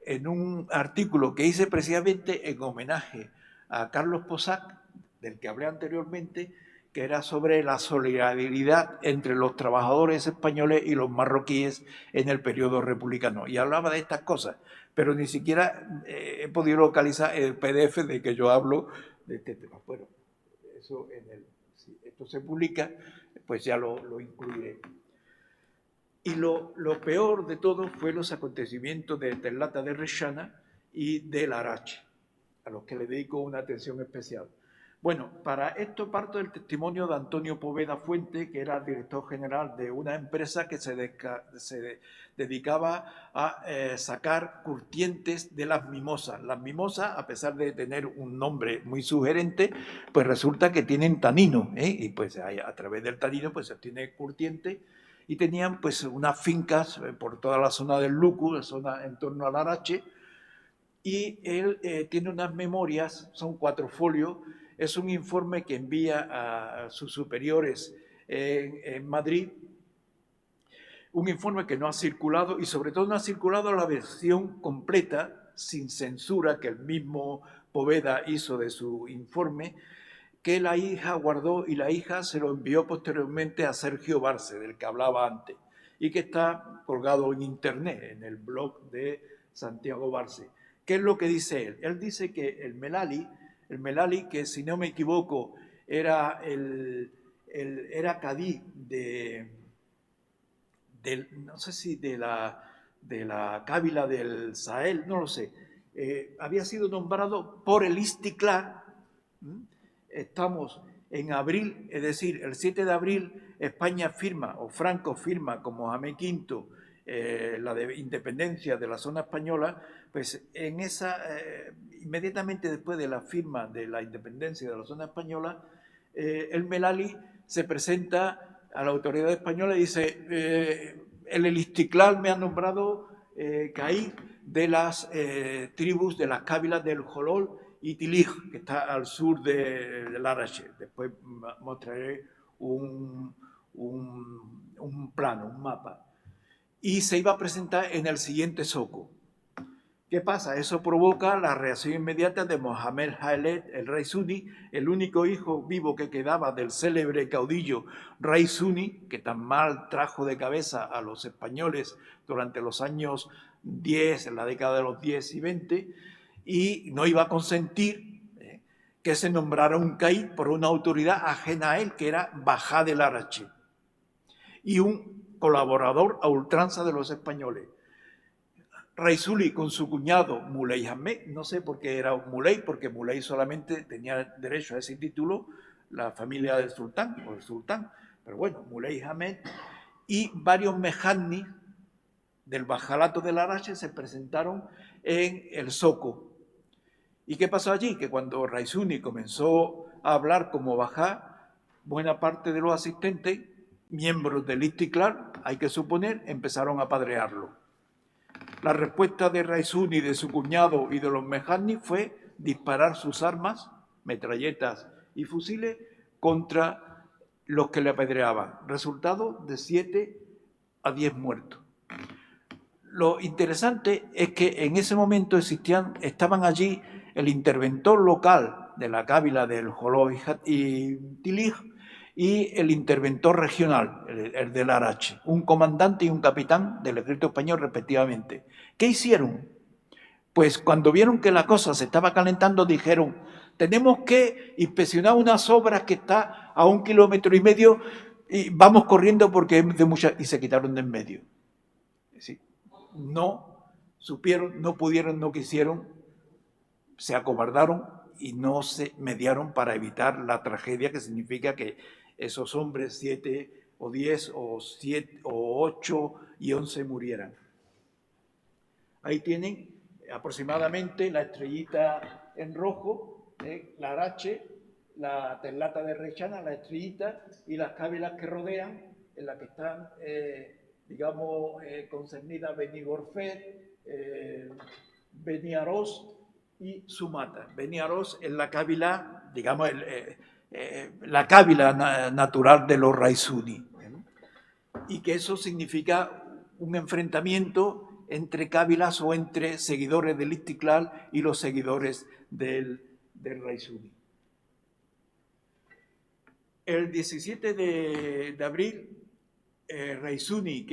en un artículo que hice precisamente en homenaje a Carlos Posac, del que hablé anteriormente, que era sobre la solidaridad entre los trabajadores españoles y los marroquíes en el periodo republicano. Y hablaba de estas cosas, pero ni siquiera he podido localizar el PDF de que yo hablo de este tema. Bueno, eso si esto se publica, pues ya lo incluiré. Y lo peor de todo fue los acontecimientos de Tellata de Rechana y del Arache, a los que le dedico una atención especial. Bueno, para esto parto del testimonio de Antonio Poveda Fuente, que era director general de una empresa que se dedicaba a sacar curtientes de las mimosas. Las mimosas, a pesar de tener un nombre muy sugerente, pues resulta que tienen tanino, y pues a través del tanino pues se obtiene curtiente, y tenían pues unas fincas por toda la zona del Lucu, la zona en torno al Arache, y él tiene unas memorias, son 4 folios. Es un informe que envía a sus superiores en Madrid, un informe que no ha circulado y sobre todo no ha circulado la versión completa, sin censura, que el mismo Poveda hizo de su informe, que la hija guardó y la hija se lo envió posteriormente a Sergio Barce, del que hablaba antes, y que está colgado en internet, en el blog de Santiago Barce. ¿Qué es lo que dice él? Él dice que el Melali, que si no me equivoco era era cadí no sé si de la Cábila del Sahel, no lo sé, había sido nombrado por el Istiklal. Estamos en abril, es decir, el 7 de abril España firma, o Franco firma con Mohamed V la de independencia de la zona española. Pues en inmediatamente después de la firma de la independencia de la zona española, el Melali se presenta a la autoridad española y dice, el Istiklal me ha nombrado caí de las tribus de las cábilas del Jolol y Tilij, que está al sur del Arache. Después mostraré un plano, un mapa. Y se iba a presentar en el siguiente zoco. ¿Qué pasa? Eso provoca la reacción inmediata de Mohamed Khaled, el rey suní, el único hijo vivo que quedaba del célebre caudillo rey suní, que tan mal trajo de cabeza a los españoles durante los años 10, en la década de los 10 y 20, y no iba a consentir que se nombrara un caí por una autoridad ajena a él, que era Bajá del Arache, y un colaborador a ultranza de los españoles. Raisuli con su cuñado Muley Ahmed, no sé por qué era Muley, porque Muley solamente tenía derecho a ese título la familia del sultán, o el sultán, pero bueno, Muley Ahmed y varios mejanni del Bajalato del Arache se presentaron en el zoco. ¿Y qué pasó allí? Que cuando Raisuni comenzó a hablar como Bajá, buena parte de los asistentes, miembros del Istiklal, hay que suponer, empezaron a apedrearlo. La respuesta de Raisuni, de su cuñado y de los mejanni fue disparar sus armas, metralletas y fusiles, contra los que le apedreaban. Resultado de 7 a 10 muertos. Lo interesante es que en ese momento estaban allí el interventor local de la cábila del Joló y Tilij y el interventor regional, el del Arache, un comandante y un capitán del ejército español respectivamente. ¿Qué hicieron? Pues cuando vieron que la cosa se estaba calentando, dijeron, tenemos que inspeccionar unas obras que está a 1,5 kilómetros y vamos corriendo porque es de mucha... Y se quitaron de en medio. Es decir, no supieron, no pudieron, no quisieron, se acobardaron y no se mediaron para evitar la tragedia que significa que esos hombres 7 o 10 o 8 y 11 murieran. Ahí tienen aproximadamente la estrellita en rojo, la Arache, la Tellata de Rechana, la estrellita y las cábilas que rodean, en las que están, digamos, concernidas Benigorfet, Beniarós y Sumata. Beniarós es la cábila, digamos, la cábila natural de los Raisuni, y que eso significa un enfrentamiento entre cábilas o entre seguidores del Istiklal y los seguidores del Raisuni. El 17 de abril, Raisuni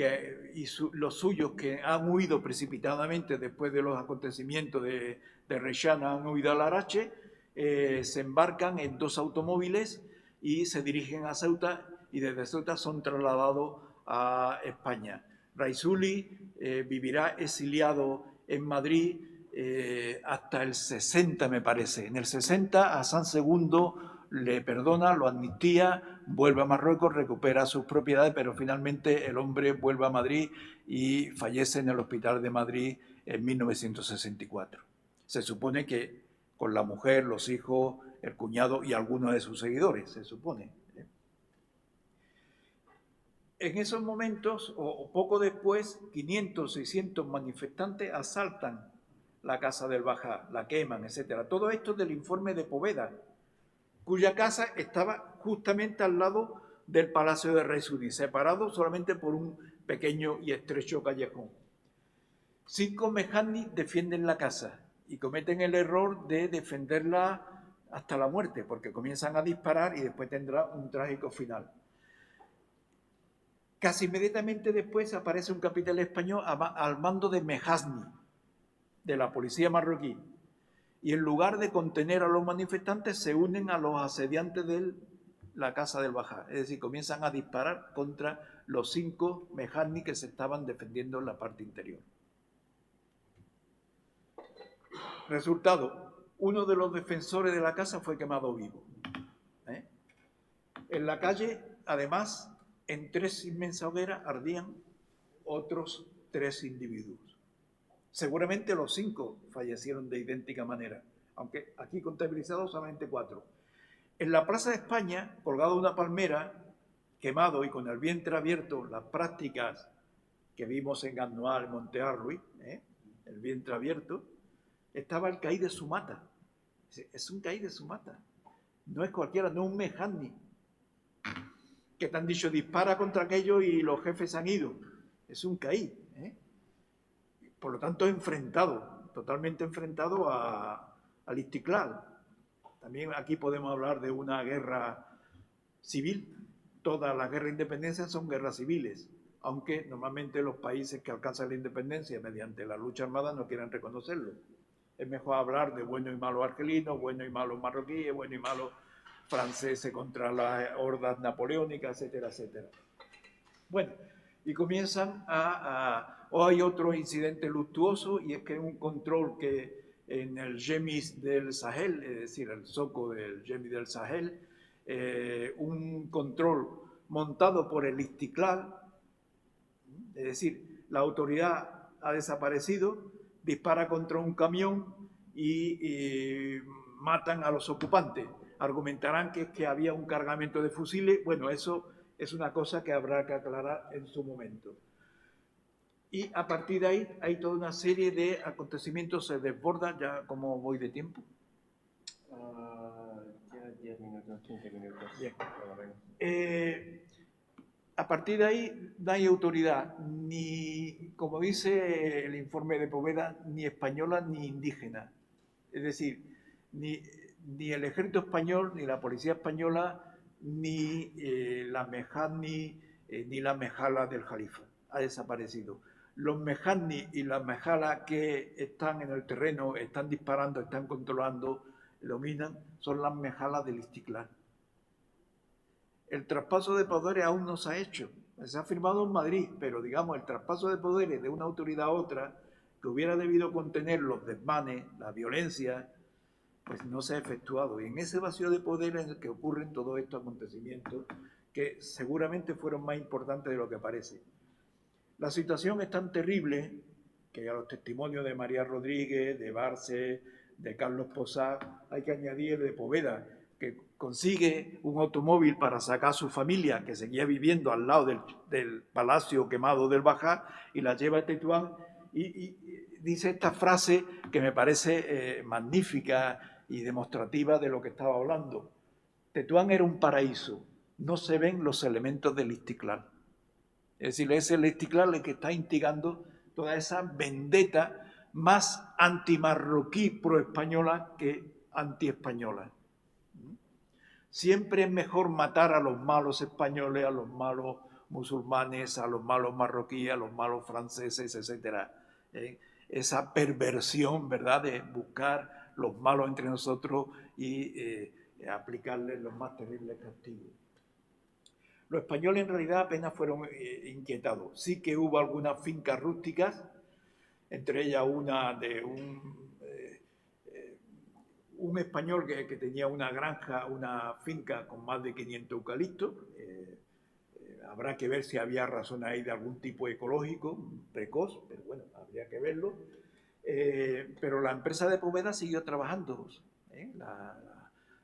y los suyos que han huido precipitadamente después de los acontecimientos de Reixana, han huido a Larache, se embarcan en 2 automóviles y se dirigen a Ceuta, y desde Ceuta son trasladados a España. Raisuli vivirá exiliado en Madrid hasta el 60, me parece. En el 60 a San II le perdona, lo amnistía, vuelve a Marruecos, recupera sus propiedades, pero finalmente el hombre vuelve a Madrid y fallece en el Hospital de Madrid en 1964. Se supone que con la mujer, los hijos, el cuñado y algunos de sus seguidores, se supone. En esos momentos, o poco después, 500, 600 manifestantes asaltan la casa del Bajá, la queman, etc. Todo esto del informe de Poveda, cuya casa estaba justamente al lado del Palacio de Raisuni, separado solamente por un pequeño y estrecho callejón. 5 mejani defienden la casa y cometen el error de defenderla hasta la muerte, porque comienzan a disparar y después tendrá un trágico final. Casi inmediatamente después aparece un capitán español al mando de Mejasni, de la policía marroquí, y en lugar de contener a los manifestantes se unen a los asediantes de la casa del Bajá, es decir, comienzan a disparar contra los 5 Mejasni que se estaban defendiendo en la parte interior. Resultado, uno de los defensores de la casa fue quemado vivo. En la calle, además, en 3 inmensas hogueras ardían otros 3 individuos. Seguramente los 5 fallecieron de idéntica manera, aunque aquí contabilizados solamente 4. En la Plaza de España, colgado una palmera, quemado y con el vientre abierto, las prácticas que vimos en Gannoal, Montearruy, el vientre abierto, estaba el caí de Sumata. Es un caí de Sumata. No es cualquiera, no es un Mejani, que te han dicho dispara contra aquello y los jefes han ido. Es un caí. Por lo tanto, enfrentado, totalmente enfrentado al Istiklal. También aquí podemos hablar de una guerra civil. Todas las guerras de independencia son guerras civiles, aunque normalmente los países que alcanzan la independencia mediante la lucha armada no quieren reconocerlo. Es mejor hablar de bueno y malo argelinos, bueno y malo marroquíes, bueno y malo franceses contra las hordas napoleónicas, etcétera, etcétera. Bueno, y comienzan o hay otro incidente luctuoso, y es que un control que en el Jemis del Sahel, es decir, el zoco del Jemis del Sahel, un control montado por el Istiklal, es decir, la autoridad ha desaparecido, dispara contra un camión y matan a los ocupantes. Argumentarán que es que había un cargamento de fusiles. Bueno, eso es una cosa que habrá que aclarar en su momento. Y a partir de ahí hay toda una serie de acontecimientos, se desborda. Ya, ¿cómo voy de tiempo? Ya 10 minutos, 15 minutos. Bien. A partir de ahí no hay autoridad, ni, como dice el informe de Poveda, ni española ni indígena. Es decir, ni el ejército español, ni la policía española, ni la Mejani, ni la Mejala del Jalifa. Ha desaparecido. Los Mejani y las Mejala que están en el terreno, están disparando, están controlando, dominan, son las Mejalas del Istiklal. El traspaso de poderes aún no se ha hecho. Se ha firmado en Madrid, pero digamos, el traspaso de poderes de una autoridad a otra, que hubiera debido contener los desmanes, la violencia, pues no se ha efectuado. Y en ese vacío de poder es el que ocurren todos estos acontecimientos, que seguramente fueron más importantes de lo que parece. La situación es tan terrible que a los testimonios de María Rodríguez, de Barce, de Carlos Posad, hay que añadir de Poveda, que consigue un automóvil para sacar a su familia, que seguía viviendo al lado del palacio quemado del Bajá, y la lleva a Tetuán, y dice esta frase que me parece magnífica y demostrativa de lo que estaba hablando. Tetuán era un paraíso, no se ven los elementos del Istiklal. Es decir, es el Istiklal el que está instigando toda esa vendetta más antimarroquí pro-española que anti-española. Siempre es mejor matar a los malos españoles, a los malos musulmanes, a los malos marroquíes, a los malos franceses, etc. Esa perversión, ¿verdad?, de buscar los malos entre nosotros y aplicarles los más terribles castigos. Los españoles en realidad apenas fueron inquietados. Sí que hubo algunas fincas rústicas, entre ellas una de un español que tenía una granja, una finca con más de 500 eucaliptos. Habrá que ver si había razón ahí de algún tipo ecológico precoz, pero bueno, habría que verlo. Pero la empresa de Poveda siguió trabajando,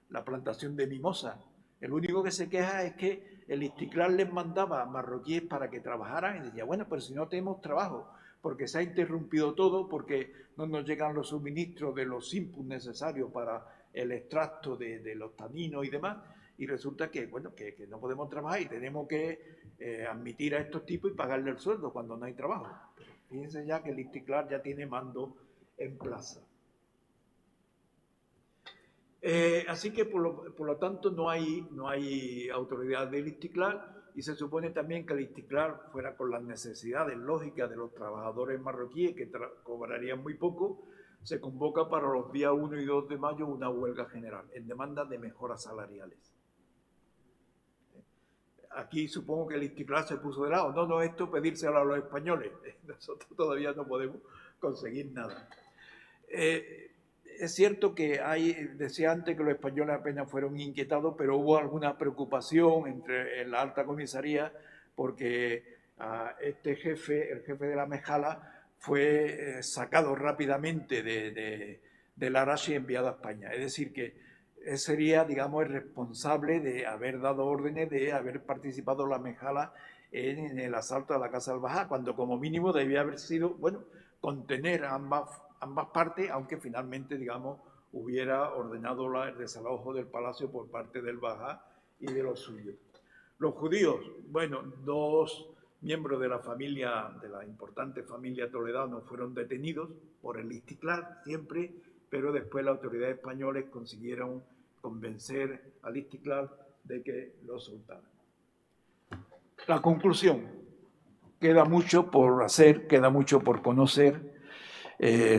la plantación de mimosa. El único que se queja es que el Istiklal les mandaba a marroquíes para que trabajaran y decía, bueno, pero si no tenemos trabajo, porque se ha interrumpido todo, porque no nos llegan los suministros de los inputs necesarios para el extracto de los taninos y demás, y resulta que, bueno, que no podemos trabajar y tenemos que admitir a estos tipos y pagarle el sueldo cuando no hay trabajo. Pero fíjense ya que el Istiklal ya tiene mando en plaza. Así que, por lo tanto, no hay autoridad del Istiklal, y se supone también que el Istiklal fuera con las necesidades lógicas de los trabajadores marroquíes, que cobrarían muy poco. Se convoca para los días 1 y 2 de mayo una huelga general en demanda de mejoras salariales. Aquí supongo que el Istiklal se puso de lado. No, esto pedírselo a los españoles. Nosotros todavía no podemos conseguir nada. Es cierto que decía antes que los españoles apenas fueron inquietados, pero hubo alguna preocupación en la alta comisaría porque este jefe, el jefe de la Mejala, fue sacado rápidamente de Larache y enviado a España. Es decir, que él sería, digamos, el responsable de haber dado órdenes, de haber participado la Mejala en el asalto a la Casa del Bajá, cuando como mínimo debía haber sido, bueno, contener a ambas partes, aunque finalmente, digamos, hubiera ordenado el desalojo del palacio por parte del Bajá y de los suyos. Los judíos, bueno, 2 miembros de la familia, de la importante familia Toledano, fueron detenidos por el Istiklal siempre, pero después las autoridades españolas consiguieron convencer al Istiklal de que lo soltaran. La conclusión: queda mucho por hacer, queda mucho por conocer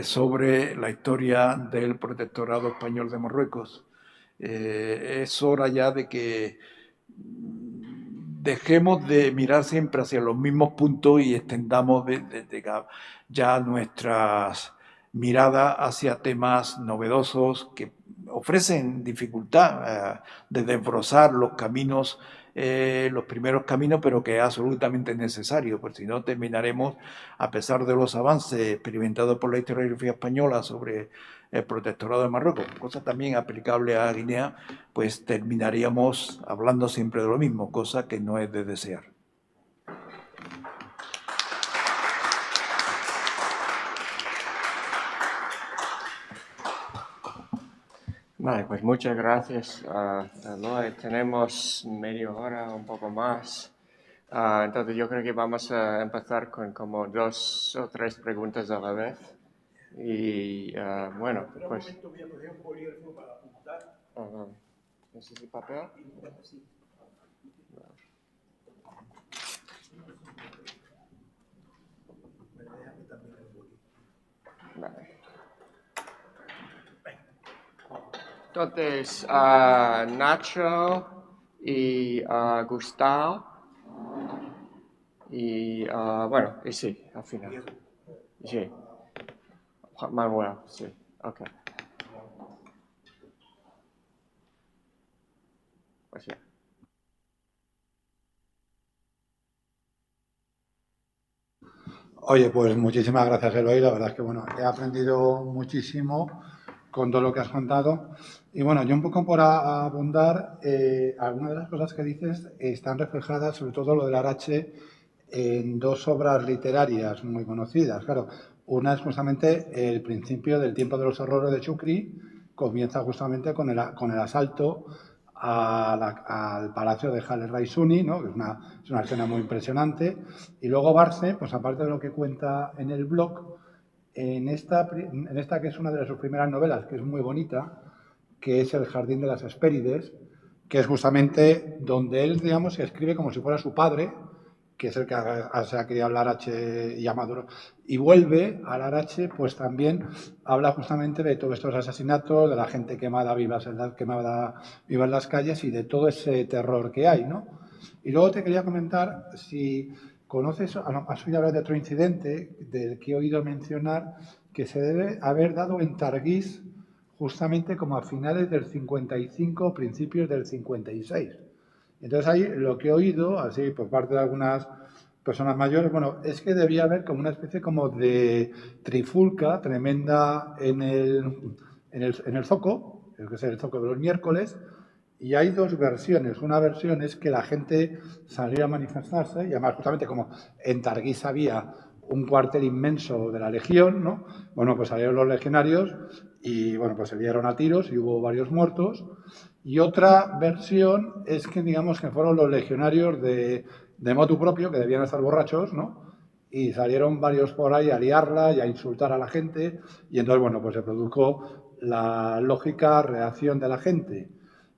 sobre la historia del protectorado español de Marruecos. Es hora ya de que dejemos de mirar siempre hacia los mismos puntos y extendamos ya nuestras miradas hacia temas novedosos que ofrecen dificultad de desbrozar los caminos, los primeros caminos, pero que es absolutamente necesario, porque si no terminaremos, a pesar de los avances experimentados por la historiografía española sobre el protectorado de Marruecos, cosa también aplicable a Guinea, pues terminaríamos hablando siempre de lo mismo, cosa que no es de desear. Vale, pues muchas gracias, Eloy. Tenemos media hora, un poco más. Entonces yo creo que vamos a empezar con como 2 o 3 preguntas a la vez. Y bueno, pues... un momento, voy a coger un bolígrafo para apuntar. ¿Necesitas papel? Sí. Vale. Entonces, Nacho y Gustavo. Y bueno, y sí, al final. Sí. Manuel, sí. Ok. Pues sí. Oye, pues muchísimas gracias, Eloy. La verdad es que, bueno, he aprendido muchísimo con todo lo que has contado. Y bueno, yo un poco por abundar, algunas de las cosas que dices están reflejadas, sobre todo lo del Larache, en 2 obras literarias muy conocidas. Claro, una es justamente El principio del tiempo de los horrores de Chukri, comienza justamente con el asalto al palacio de Jalel Raisuni, ¿no? Que es una escena muy impresionante. Y luego Barce, pues aparte de lo que cuenta en el blog, en esta que es una de sus primeras novelas, que es muy bonita, que es El jardín de las Hespérides, que es justamente donde él, digamos, escribe como si fuera su padre, que es el que se ha criado en Larache y Amaduro, y vuelve a Larache, pues también habla justamente de todos estos asesinatos, de la gente quemada vivas en las calles y de todo ese terror que hay, ¿no? Y luego te quería comentar si conoces, has oído hablar de otro incidente del que he oído mencionar que se debe haber dado en Targuís justamente como a finales del 55, principios del 56. Entonces ahí lo que he oído, así por parte de algunas personas mayores, bueno, es que debía haber como una especie como de trifulca tremenda en el zoco, que es el zoco de los miércoles, y hay dos versiones. Una versión es que la gente salió a manifestarse, y además justamente como en Targuís había un cuartel inmenso de la Legión, ¿no? Bueno, pues salieron los legionarios y, bueno, pues se dieron a tiros y hubo varios muertos. Y otra versión es que, digamos, que fueron los legionarios de motu propio, que debían estar borrachos, ¿no? Y salieron varios por ahí a liarla y a insultar a la gente. Y entonces, bueno, pues se produjo la lógica reacción de la gente.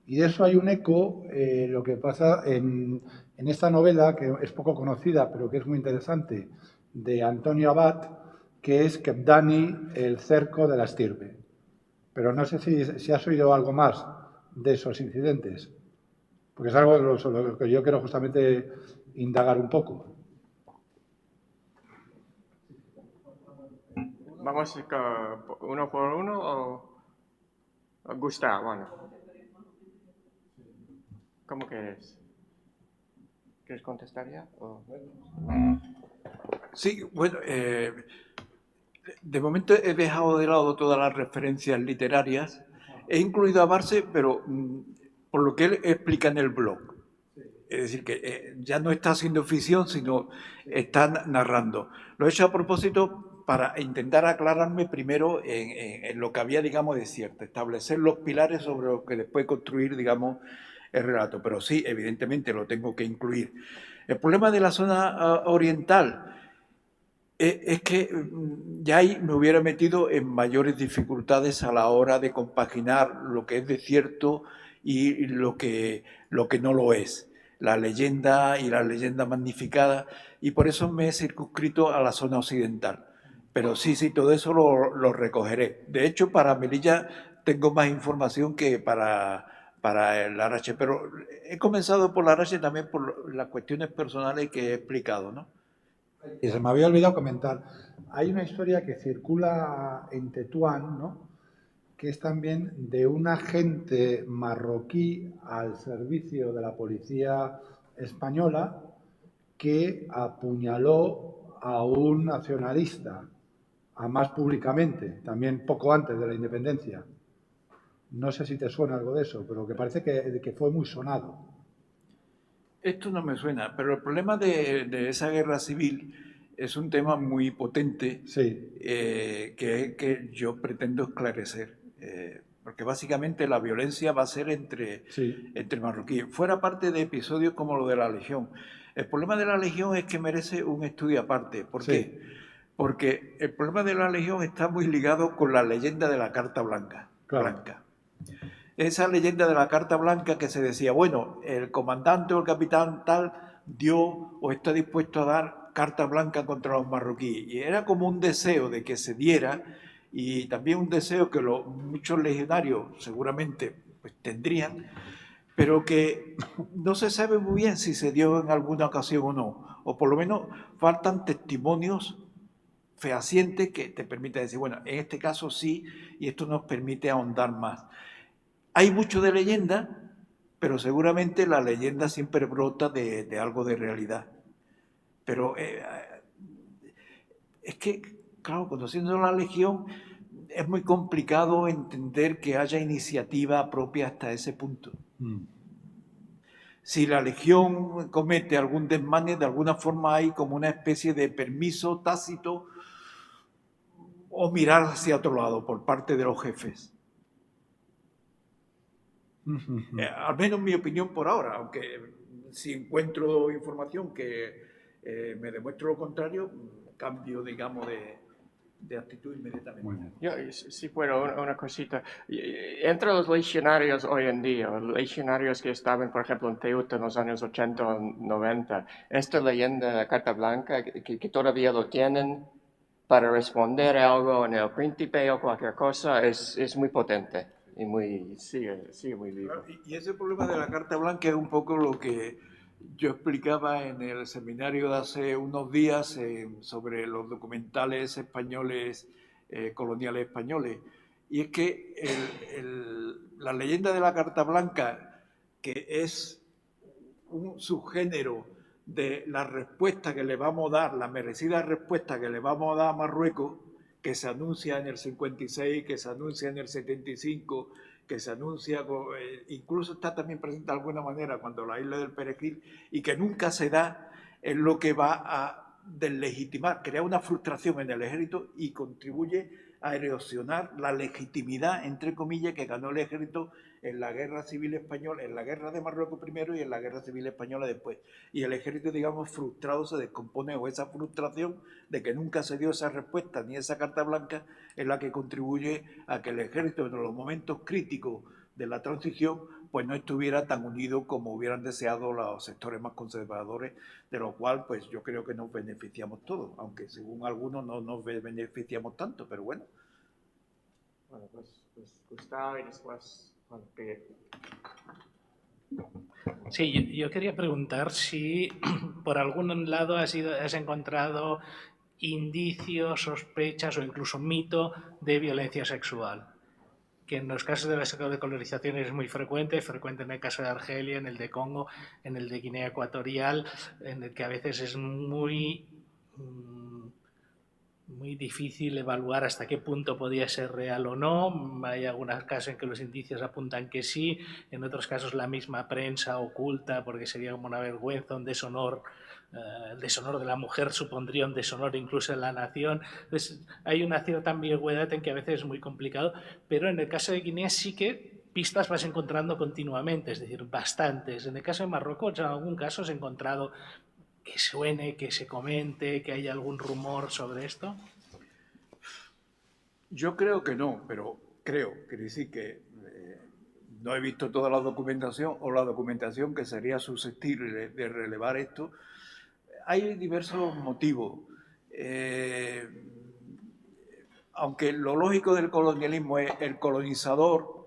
Y de eso hay un eco, lo que pasa en esta novela, que es poco conocida, pero que es muy interesante, de Antonio Abad, que es Kebdani, el cerco de la estirpe. Pero no sé si has oído algo más de esos incidentes, porque es algo sobre lo que yo quiero justamente indagar un poco. Vamos uno por uno o Gustavo, bueno. ¿Cómo quieres? ¿Quieres contestar ya? Sí, bueno, de momento he dejado de lado todas las referencias literarias. He incluido a Barce, pero por lo que él explica en el blog. Es decir, que ya no está haciendo ficción, sino está narrando. Lo he hecho a propósito para intentar aclararme primero en lo que había, digamos, de cierto, establecer los pilares sobre los que después construir, digamos, el relato. Pero sí, evidentemente lo tengo que incluir. El problema de la zona oriental es que ya ahí me hubiera metido en mayores dificultades a la hora de compaginar lo que es de cierto y lo que no lo es, la leyenda y la leyenda magnificada, y por eso me he circunscrito a la zona occidental. Pero sí, todo eso lo recogeré. De hecho, para Melilla tengo más información que para el Larache, pero he comenzado por Larache también por las cuestiones personales que he explicado, ¿no? Y se me había olvidado comentar, hay una historia que circula en Tetuán, ¿no? Que es también de un agente marroquí al servicio de la policía española que apuñaló a un nacionalista, además públicamente, también poco antes de la independencia. No sé si te suena algo de eso, pero que parece que fue muy sonado. Esto no me suena, pero el problema de esa guerra civil es un tema muy potente Sí, que yo pretendo esclarecer. Porque básicamente la violencia va a ser sí. entre marroquíes. Fuera parte de episodios como lo de la Legión. El problema de la Legión es que merece un estudio aparte. ¿Por qué? Sí, Porque el problema de la Legión está muy ligado con la leyenda de la Carta Blanca. claro. Esa leyenda de la Carta Blanca que se decía, bueno, el comandante o el capitán tal dio o está dispuesto a dar carta blanca contra los marroquíes. Y era como un deseo de que se diera y también un deseo que muchos legionarios seguramente pues, tendrían, pero que no se sabe muy bien si se dio en alguna ocasión o no. O por lo menos faltan testimonios fehacientes que te permiten decir, bueno, en este caso sí, y esto nos permite ahondar más. Hay mucho de leyenda, pero seguramente la leyenda siempre brota de algo de realidad. Pero es que, claro, conociendo la Legión, es muy complicado entender que haya iniciativa propia hasta ese punto. Si la Legión comete algún desmane, de alguna forma hay como una especie de permiso tácito o mirar hacia otro lado por parte de los jefes. Al menos mi opinión por ahora, aunque si encuentro información que me demuestre lo contrario, cambio, digamos, de actitud inmediatamente. Muy bien. Yo, si puedo, una cosita. Entre los legionarios hoy en día, los legionarios que estaban, por ejemplo, en Ceuta en los años 80 o 90, esta leyenda, la Carta Blanca, que todavía lo tienen para responder a algo en el príncipe o cualquier cosa, es muy potente y sigue muy vivo. Y ese problema de la Carta Blanca es un poco lo que yo explicaba en el seminario de hace unos días sobre los documentales españoles, coloniales españoles. Y es que la leyenda de la Carta Blanca, que es un subgénero de la respuesta que le vamos a dar, la merecida respuesta que le vamos a dar a Marruecos, que se anuncia en el 56, que se anuncia en el 75, que se anuncia, incluso está también presente de alguna manera cuando la isla del Perejil, y que nunca se da, es lo que va a deslegitimar, crea una frustración en el ejército y contribuye a erosionar la legitimidad, entre comillas, que ganó el ejército en la guerra civil española, en la guerra de Marruecos primero y en la guerra civil española después. Y el ejército, digamos, frustrado se descompone, o esa frustración de que nunca se dio esa respuesta ni esa Carta Blanca es la que contribuye a que el ejército en los momentos críticos de la transición pues no estuviera tan unido como hubieran deseado los sectores más conservadores, de lo cual pues yo creo que nos beneficiamos todos, aunque según algunos no nos beneficiamos tanto, pero bueno. Bueno, pues Gustavo y después Juan Pedro. Sí, yo quería preguntar si por algún lado has encontrado indicios, sospechas o incluso mito de violencia sexual, que en los casos de la colonización es muy frecuente en el caso de Argelia, en el de Congo, en el de Guinea Ecuatorial, en el que a veces es muy difícil evaluar hasta qué punto podía ser real o no. Hay algunos casos en que los indicios apuntan que sí, en otros casos la misma prensa oculta porque sería como una vergüenza, un deshonor. El deshonor de la mujer supondría un deshonor incluso en la nación. Entonces, hay una cierta ambigüedad en que a veces es muy complicado, pero en el caso de Guinea sí que pistas vas encontrando continuamente, es decir, bastantes. En el caso de Marruecos, en algún caso has encontrado que suene, que se comente, que haya algún rumor sobre esto. Yo creo que no, pero quiere decir que no he visto toda la documentación o la documentación que sería susceptible de relevar esto. Hay diversos motivos. Aunque lo lógico del colonialismo es el colonizador,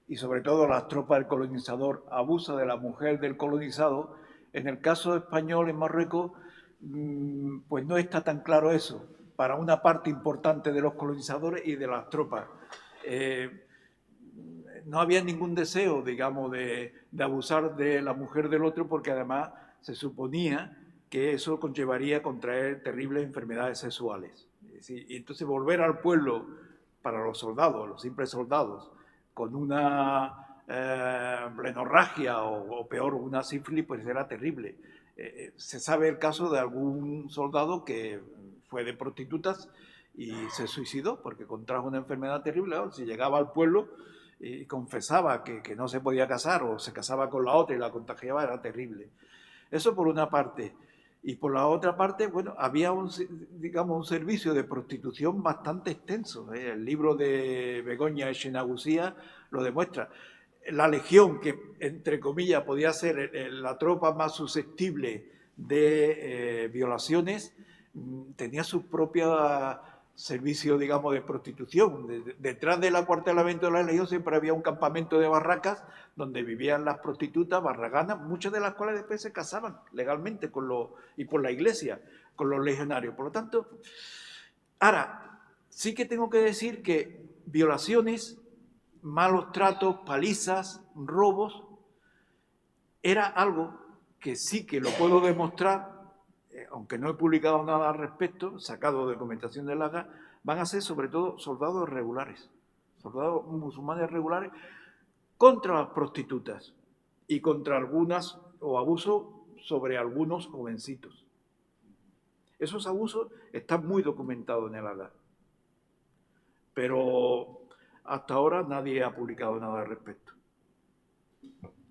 y sobre todo las tropas del colonizador, abusa de la mujer del colonizado, en el caso español en Marruecos, pues no está tan claro eso, para una parte importante de los colonizadores y de las tropas. No había ningún deseo, digamos, de abusar de la mujer del otro, porque además se suponía que eso conllevaría a contraer terribles enfermedades sexuales. Y entonces volver al pueblo para los soldados, los simples soldados, con una blenorragia o peor, una sífilis, pues era terrible. Se sabe el caso de algún soldado que fue de prostitutas y se suicidó porque contrajo una enfermedad terrible. Si llegaba al pueblo y confesaba que no se podía casar o se casaba con la otra y la contagiaba, era terrible. Eso por una parte. Y por la otra parte, bueno, había un servicio de prostitución bastante extenso. El libro de Begoña Echenagusía lo demuestra. La legión, que entre comillas podía ser la tropa más susceptible de violaciones, tenía sus propios servicios, digamos, de prostitución. Detrás del acuartelamiento de la legión siempre había un campamento de barracas donde vivían las prostitutas barraganas, muchas de las cuales después se casaban legalmente y por la iglesia con los legionarios. Por lo tanto, ahora, sí que tengo que decir que violaciones, malos tratos, palizas, robos, era algo que sí que lo puedo demostrar, aunque no he publicado nada al respecto, sacado de documentación de Laga, van a ser sobre todo soldados regulares, soldados musulmanes regulares, contra las prostitutas y contra algunas, o abusos sobre algunos jovencitos. Esos abusos están muy documentados en el Haga, pero hasta ahora nadie ha publicado nada al respecto.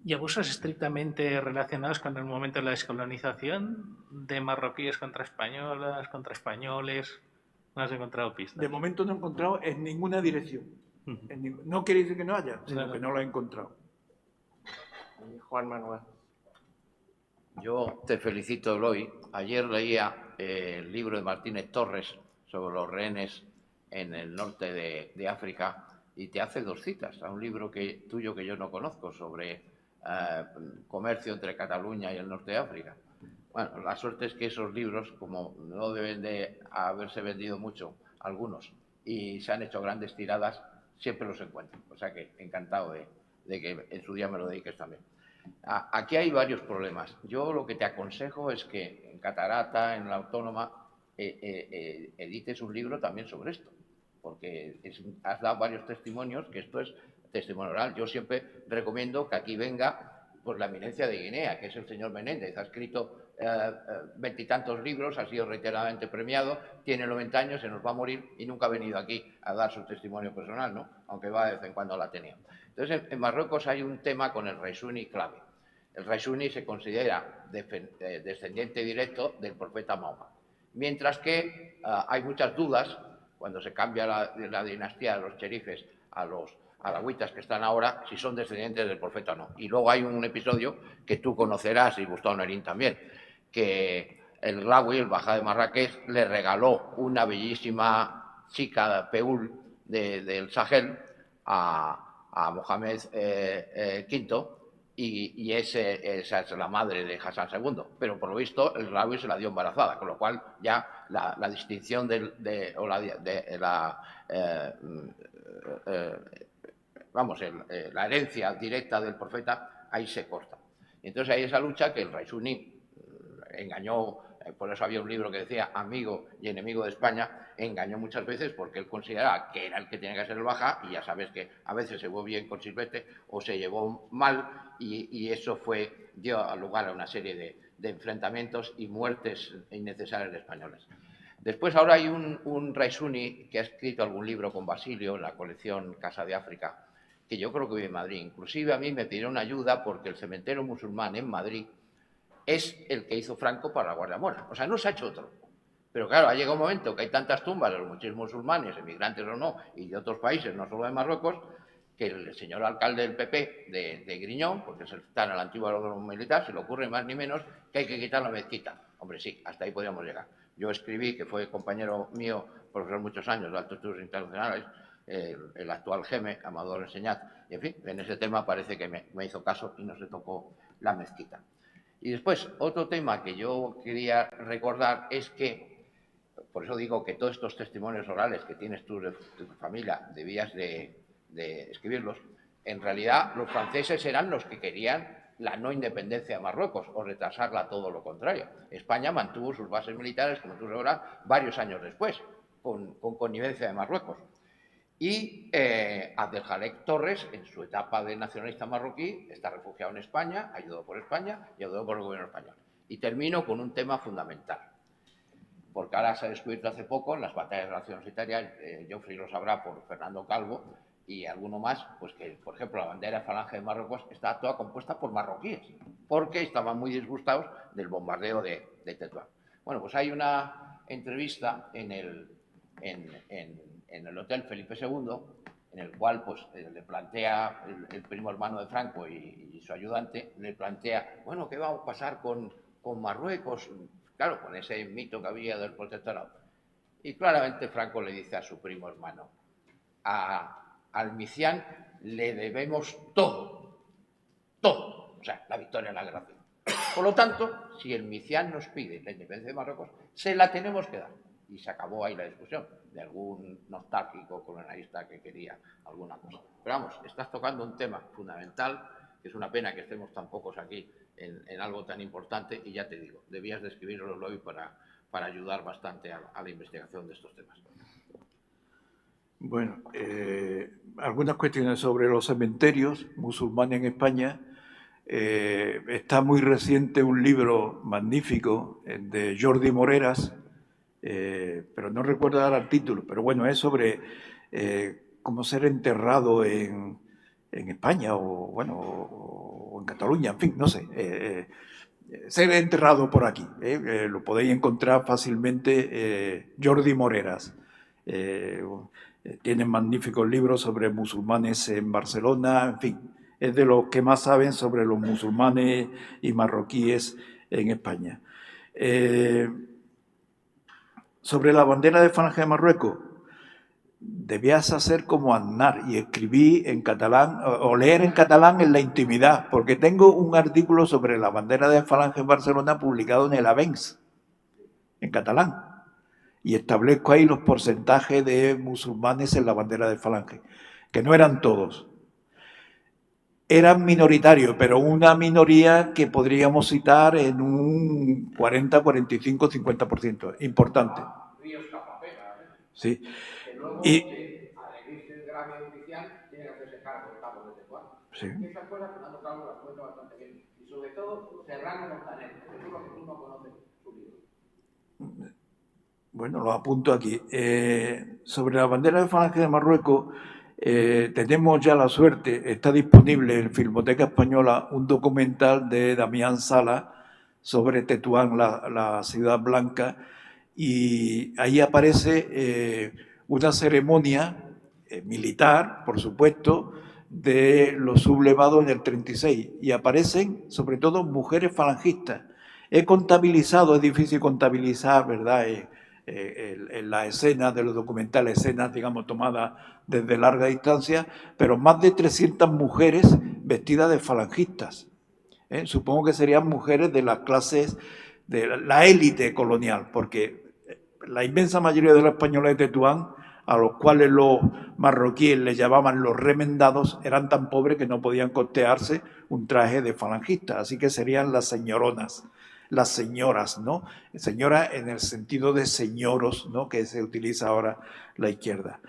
¿Y abusos estrictamente relacionados con el momento de la descolonización de marroquíes contra españolas, contra españoles? No has encontrado pistas. De momento no he encontrado en ninguna dirección. No quiere decir que no haya, sino Claro. que no lo he encontrado. Juan Manuel. Yo te felicito, Eloy. Ayer leía el libro de Martínez Torres sobre los rehenes en el norte de África y te hace dos citas a un libro tuyo que yo no conozco sobre comercio entre Cataluña y el norte de África. Bueno, la suerte es que esos libros, como no deben de haberse vendido mucho, algunos, y se han hecho grandes tiradas, siempre los encuentro. O sea que encantado de que en su día me lo dediques también. Aquí hay varios problemas. Yo lo que te aconsejo es que en Catarata, en la Autónoma, edites un libro también sobre esto, porque has dado varios testimonios, que esto es testimonio oral. Yo siempre recomiendo que aquí venga pues, la eminencia de Guinea, que es el señor Menéndez. Ha escrito 20 y tantos libros, ha sido reiteradamente premiado, tiene 90 años, se nos va a morir y nunca ha venido aquí a dar su testimonio personal, ¿no? Aunque va de vez en cuando la tenía. Entonces, en Marruecos hay un tema con el rey Suni clave. El rey Suni se considera descendiente directo del profeta Mahoma. Mientras que hay muchas dudas, cuando se cambia la dinastía de los cherifes a los alawitas que están ahora, si son descendientes del profeta o no. Y luego hay un episodio que tú conocerás, y Gustavo Nerín también, que el Glawi, el Bajá de Marrakech, le regaló una bellísima chica Peul del Sahel a Mohamed V, y esa es la madre de Hassan II. Pero por lo visto el Glawi se la dio embarazada, con lo cual ya la distinción la herencia directa del profeta ahí se corta. Y entonces hay esa lucha que el rey Suni engañó, por eso había un libro que decía amigo y enemigo de España, engañó muchas veces porque él consideraba que era el que tenía que ser el Bajá, y ya sabes que a veces se llevó bien con Silvestre o se llevó mal, y eso dio lugar a una serie de enfrentamientos y muertes innecesarias de españoles. Después ahora hay un rey Suni que ha escrito algún libro con Basilio en la colección Casa de África, que yo creo que vive en Madrid. Inclusive a mí me pidieron ayuda porque el cementerio musulmán en Madrid es el que hizo Franco para la Guardia Mora. O sea, no se ha hecho otro. Pero claro, ha llegado un momento que hay tantas tumbas de los muchos musulmanes, emigrantes o no, y de otros países, no solo de Marruecos, que el señor alcalde del PP de Griñón, porque está en el antiguo aeródromo militar, se le ocurre más ni menos que hay que quitar la mezquita. Hombre, sí, hasta ahí podríamos llegar. Yo escribí, que fue compañero mío, profesor muchos años de altos estudios internacionales, el actual GEME, Amador Enseñat, y en fin, en ese tema parece que me hizo caso y no se tocó la mezquita. Y después, otro tema que yo quería recordar es que, por eso digo que todos estos testimonios orales que tienes tú de tu familia, debías de escribirlos. En realidad, los franceses eran los que querían la no independencia de Marruecos, o retrasarla todo lo contrario. España mantuvo sus bases militares, como tú sabrás, varios años después, con connivencia de Marruecos. Y Abdelhalek Torres, en su etapa de nacionalista marroquí, está refugiado en España, ayudado por España y ayudado por el gobierno español. Y termino con un tema fundamental, porque ahora se ha descubierto hace poco en las batallas de la Acción Unitaria, Geoffrey lo sabrá por Fernando Calvo y alguno más, pues que, por ejemplo, la bandera de Falange de Marruecos está toda compuesta por marroquíes, porque estaban muy disgustados del bombardeo de Tetuán. Bueno, pues hay una entrevista en el Hotel Felipe II, en el cual pues, le plantea el primo hermano de Franco y su ayudante, le plantea, bueno, ¿qué va a pasar con Marruecos? Claro, con ese mito que había del protectorado. Y claramente Franco le dice a su primo hermano, al Micián le debemos todo, todo, o sea, la victoria en la guerra civil. Por lo tanto, si el Micián nos pide la independencia de Marruecos, se la tenemos que dar. Y se acabó ahí la discusión de algún nostálgico colonialista que quería alguna cosa. Pero vamos, estás tocando un tema fundamental, que es una pena que estemos tan pocos aquí en algo tan importante, y ya te digo, debías de escribirlo hoy para ayudar bastante a la investigación de estos temas. Bueno, algunas cuestiones sobre los cementerios musulmanes en España. Está muy reciente un libro magnífico de Jordi Moreras, pero no recuerdo ahora el título, pero bueno, es sobre cómo ser enterrado en España o en Cataluña, en fin, no sé. Ser enterrado por aquí. Lo podéis encontrar fácilmente, Jordi Moreras. Tienen magníficos libros sobre musulmanes en Barcelona, en fin, es de los que más saben sobre los musulmanes y marroquíes en España. Sobre la bandera de Falange de Marruecos, debías hacer como Aznar y escribir en catalán o leer en catalán en la intimidad, porque tengo un artículo sobre la bandera de Falange en Barcelona publicado en el Avenç, en catalán, y establezco ahí los porcentajes de musulmanes en la bandera de Falange, que no eran todos. Eran minoritarios, pero una minoría que podríamos citar en un 40, 45, 50%. Importante. Sí. Y al elegirse el grave oficial, tiene que hacerse cargo del cabo de Tetuán. sí. Esas cosas, Fernando Calvo las cuenta bastante bien. Y sobre todo, Serrano Montaner, que es lo que tú no conoces su libro. Bueno, lo apunto aquí. Sobre la bandera de Falange de Marruecos, tenemos ya la suerte, está disponible en Filmoteca Española un documental de Damián Sala sobre Tetuán, la ciudad blanca, y ahí aparece una ceremonia militar, por supuesto, de los sublevados en el 36, y aparecen sobre todo mujeres falangistas. He contabilizado, es difícil contabilizar, ¿verdad?, en la escena de los documentales, escenas, digamos, tomadas desde larga distancia, pero más de 300 mujeres vestidas de falangistas. Supongo que serían mujeres de las clases, de la élite colonial, porque la inmensa mayoría de los españoles de Tetuán, a los cuales los marroquíes les llamaban los remendados, eran tan pobres que no podían costearse un traje de falangista, así que serían las señoronas, las señoras, ¿no? Señora en el sentido de señoros, ¿no?, que se utiliza ahora la izquierda.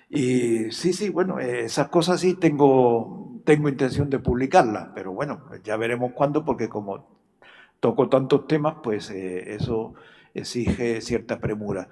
Y sí, bueno, esas cosas sí tengo intención de publicarlas, pero bueno, ya veremos cuándo, porque como toco tantos temas, pues eso exige cierta premura.